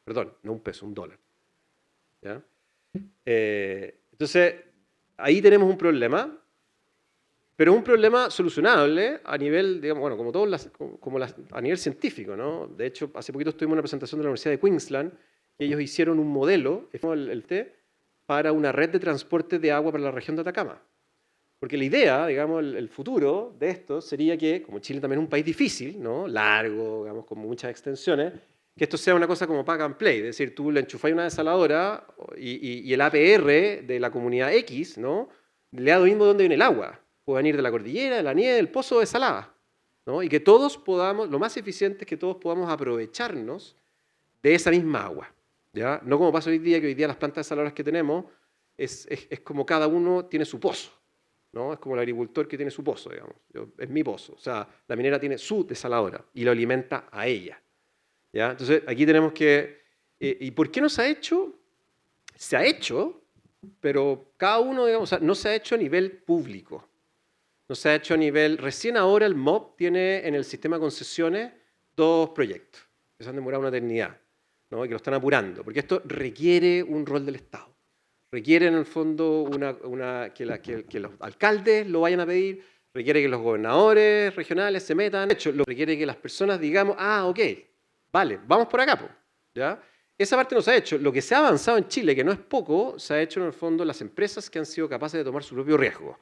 Perdón, no $1, $1. ¿Ya? Entonces, ahí tenemos un problema, pero es un problema solucionable a nivel, digamos, bueno, a nivel científico, ¿no? De hecho, hace poquito estuvimos en una presentación de la Universidad de Queensland y ellos hicieron un modelo, el T, para una red de transporte de agua para la región de Atacama. Porque la idea, digamos, el futuro de esto sería que, como Chile también es un país difícil, ¿no? Largo, digamos, con muchas extensiones, que esto sea una cosa como pack and play, es decir, tú le enchufas una desaladora y el APR de la comunidad X, ¿no? Le da lo mismo de dónde viene el agua. Pueden ir de la cordillera, de la nieve, del pozo de salada, ¿no? Y que todos podamos, lo más eficiente es que todos podamos aprovecharnos de esa misma agua, ¿ya? No como pasa hoy día, que hoy día las plantas desaladoras que tenemos es como cada uno tiene su pozo, ¿no? Es como el agricultor que tiene su pozo, digamos. Es mi pozo. O sea, la minera tiene su desaladora y lo alimenta a ella, ¿ya? Entonces, aquí tenemos que... ¿Y por qué no se ha hecho? Se ha hecho, pero cada uno, digamos, o sea, no se ha hecho a nivel público. No se ha hecho a nivel... Recién ahora el MOP tiene en el sistema de concesiones 2 proyectos que se han demorado una eternidad, ¿no? Y que lo están apurando, porque esto requiere un rol del Estado. Requiere, en el fondo, que los alcaldes lo vayan a pedir, requiere que los gobernadores regionales se metan, de hecho, lo requiere que las personas digamos, ah, ok, vale, vamos por acá, po, ¿ya? Esa parte no se ha hecho. Lo que se ha avanzado en Chile, que no es poco, se ha hecho en el fondo las empresas que han sido capaces de tomar su propio riesgo.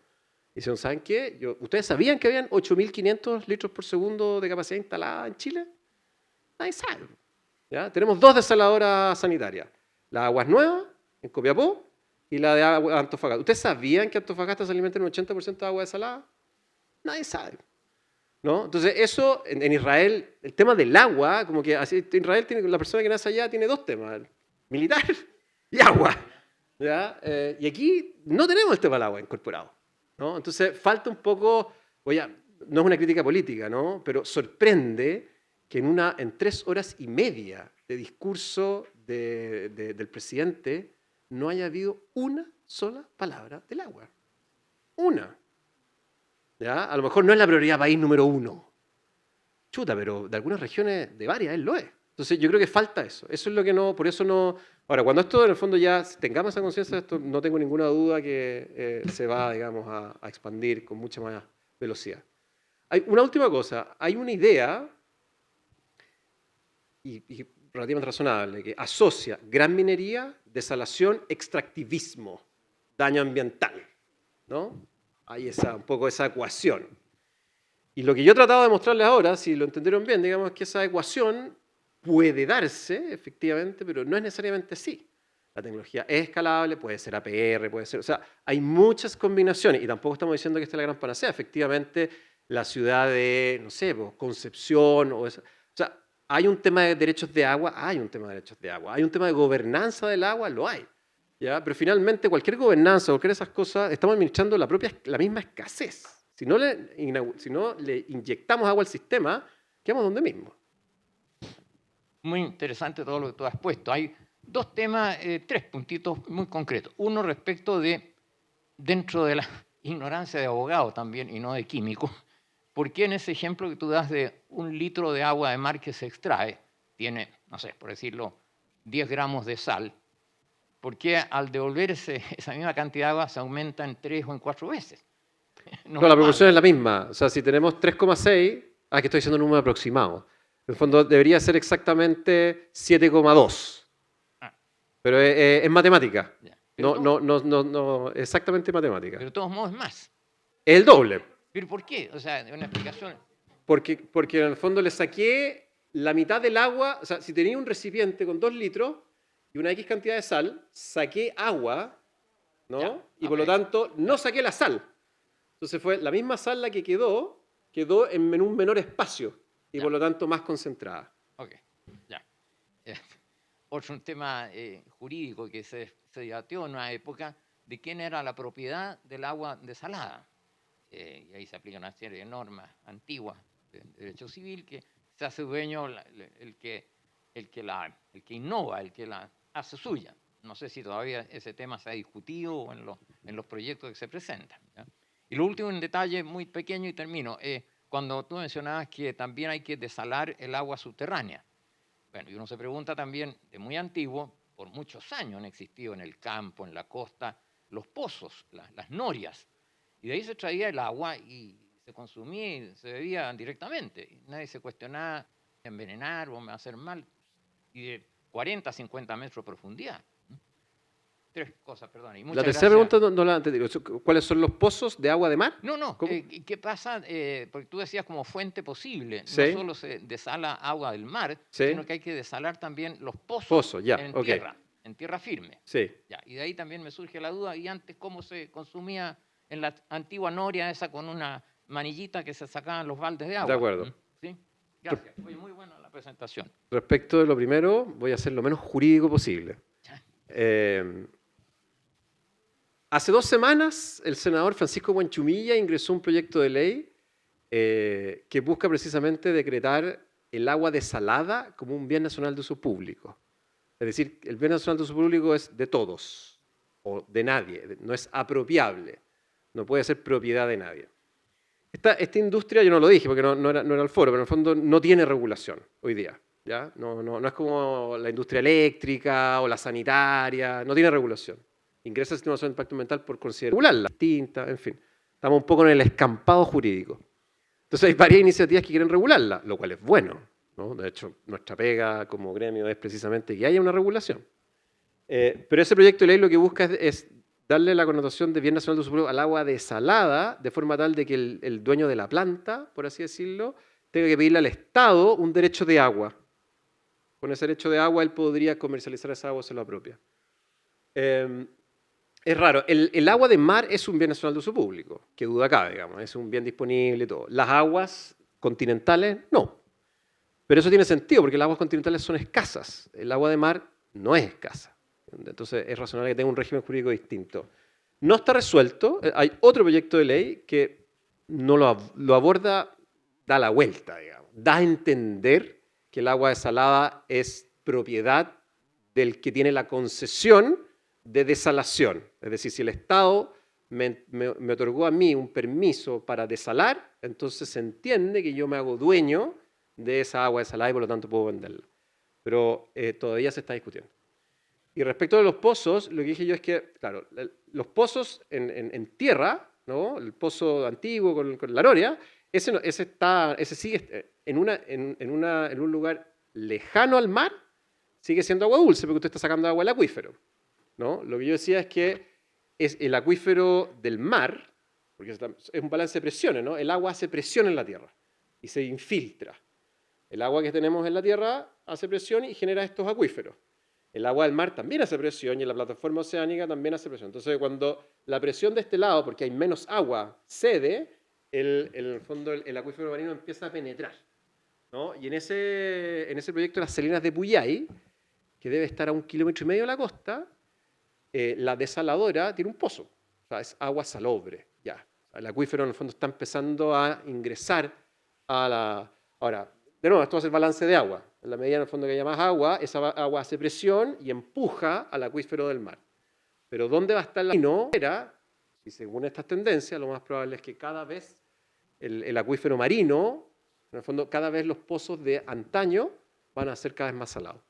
Dicen, ¿saben qué? ¿Ustedes sabían que habían 8.500 litros por segundo de capacidad instalada en Chile? Nadie sabe. ¿Ya? Tenemos 2 desaladoras sanitarias. La de Aguas Nuevas, en Copiapó, y la de Antofagasta. ¿Ustedes sabían que Antofagasta se alimenta en un 80% de agua desalada? Nadie sabe. ¿No? Entonces, eso, en Israel, el tema del agua, como que así, Israel tiene, la persona que nace allá tiene 2 temas, militar y agua. ¿Ya? Y aquí no tenemos el tema del agua incorporado, ¿no? Entonces, falta un poco, oye, no es una crítica política, ¿no? Pero sorprende que en 3 horas y media de discurso del presidente no haya habido una sola palabra del agua. Una. ¿Ya? A lo mejor no es la prioridad país número 1. Chuta, pero de algunas regiones, de varias, él lo es. Entonces yo creo que falta eso. Eso es lo que no, por eso no... Ahora, cuando esto en el fondo ya tengamos esa conciencia, esto no tengo ninguna duda que se va, digamos, a expandir con mucha más velocidad. Hay una última cosa. Hay una idea, y relativamente razonable, que asocia gran minería, desalación, extractivismo, daño ambiental, ¿no? Hay un poco esa ecuación. Y lo que yo he tratado de mostrarles ahora, si lo entendieron bien, digamos es que esa ecuación puede darse, efectivamente, pero no es necesariamente así. La tecnología es escalable, puede ser APR, puede ser... O sea, hay muchas combinaciones y tampoco estamos diciendo que esta es la gran panacea. Efectivamente, la ciudad de, no sé, Concepción o sea, hay un tema de derechos de agua, hay un tema de derechos de agua. Hay un tema de gobernanza del agua, lo hay. ¿Ya? Pero finalmente cualquier gobernanza, cualquier de esas cosas, estamos administrando la misma escasez. Si no le inyectamos agua al sistema, quedamos donde mismo. Muy interesante todo lo que tú has puesto. Hay 2 temas, 3 puntitos muy concretos. Uno respecto de, dentro de la ignorancia de abogado también y no de químico, ¿por qué en ese ejemplo que tú das de 1 litro de agua de mar que se extrae, tiene, no sé, por decirlo, 10 gramos de sal? ¿Por qué al devolverse esa misma cantidad de agua se aumenta en 3 o en 4 veces? No, la proporción es la misma. O sea, si tenemos 3,6, que estoy diciendo un número aproximado. En el fondo debería ser exactamente 7,2. Pero es matemática. No, exactamente matemática. Pero de todos modos es más. Es el doble. ¿Pero por qué? O sea, una explicación. Porque en el fondo le saqué la mitad del agua. O sea, si tenía un recipiente con 2 litros y una X cantidad de sal, saqué agua, ¿no? Ya, y por lo tanto no saqué la sal. Entonces fue la misma sal la que quedó en un menor espacio y Ya. por lo tanto más concentrada. Ok, ya. Otro tema jurídico que se debatió en una época de quién era la propiedad del agua desalada. Y ahí se aplica una serie de normas antiguas de derecho civil que se hace dueño el que innova, el que la hace suya. No sé si todavía ese tema se ha discutido o en los proyectos que se presentan, ¿ya? Y lo último, un detalle muy pequeño y termino. Cuando tú mencionabas que también hay que desalar el agua subterránea. Bueno, y uno se pregunta también, de muy antiguo, por muchos años han existido en el campo, en la costa, los pozos, las norias. Y de ahí se traía el agua y se consumía y se bebía directamente. Y nadie se cuestionaba envenenar o hacer mal. Y de 40 a 50 metros de profundidad. 3 cosas, perdón. Y La muchas tercera gracias. pregunta no la entendí. ¿Cuáles son los pozos de agua de mar? No, ¿Cómo? ¿qué pasa? Porque tú decías como fuente posible. Sí. No solo se desala agua del mar, Sí. sino que hay que desalar también los pozos Pozos, ya, en ok. tierra firme. Sí. Ya, y de ahí también me surge la duda, ¿y antes cómo se consumía en la antigua noria esa con una manillita que se sacaban los baldes de agua? De acuerdo. ¿Sí? Gracias. Oye, muy buena la presentación. Respecto de lo primero, voy a ser lo menos jurídico posible. Hace 2 semanas, el senador Francisco Guanchumilla ingresó un proyecto de ley que busca precisamente decretar el agua desalada como un bien nacional de uso público. Es decir, el bien nacional de uso público es de todos o de nadie, no es apropiable, no puede ser propiedad de nadie. Esta industria, yo no lo dije porque no era el foro, pero en el fondo no tiene regulación hoy día. ¿Ya? No es como la industria eléctrica o la sanitaria, no tiene regulación. Ingresa el sistema de impacto ambiental por considerar regularla, distinta, en fin. Estamos un poco en el escampado jurídico. Entonces hay varias iniciativas que quieren regularla, lo cual es bueno, ¿no? De hecho, nuestra pega como gremio es precisamente que haya una regulación. Pero ese proyecto de ley lo que busca es darle la connotación de bien nacional de uso público al agua desalada, de forma tal de que el dueño de la planta, por así decirlo, tenga que pedirle al Estado un derecho de agua. Con ese derecho de agua él podría comercializar esa agua, se lo apropia. Es raro, el agua de mar es un bien nacional de uso público, que duda cabe, digamos, es un bien disponible y todo. Las aguas continentales, no. Pero eso tiene sentido, porque las aguas continentales son escasas. El agua de mar no es escasa. Entonces es razonable que tenga un régimen jurídico distinto. No está resuelto. Hay otro proyecto de ley que no lo aborda, da la vuelta, digamos. Da a entender que el agua desalada es propiedad del que tiene la concesión de desalación. Es decir, si el Estado me otorgó a mí un permiso para desalar, entonces se entiende que yo me hago dueño de esa agua desalada y por lo tanto puedo venderla. Pero todavía se está discutiendo. Y respecto de los pozos, lo que dije yo es que, claro, los pozos en tierra, ¿no? El pozo antiguo con la noria, ese sigue en un lugar lejano al mar, sigue siendo agua dulce porque usted está sacando agua del acuífero, ¿no? Lo que yo decía es que es el acuífero del mar, porque es un balance de presiones, ¿no? El agua hace presión en la tierra y se infiltra. El agua que tenemos en la tierra hace presión y genera estos acuíferos. El agua del mar también hace presión y en la plataforma oceánica también hace presión. Entonces, cuando la presión de este lado, porque hay menos agua, cede, en el fondo el acuífero marino empieza a penetrar, ¿no? Y en ese proyecto de las salinas de Puyay, que debe estar a 1,5 kilómetros de la costa, la desaladora tiene un pozo. O sea, es agua salobre, ya. El acuífero en el fondo está empezando a ingresar a la... Ahora, de nuevo, esto va a ser balance de agua. En la medida en el fondo que haya más agua, esa agua hace presión y empuja al acuífero del mar. Pero ¿dónde va a estar la minera? Si según estas tendencias, lo más probable es que cada vez el acuífero marino, en el fondo, cada vez los pozos de antaño van a ser cada vez más salados.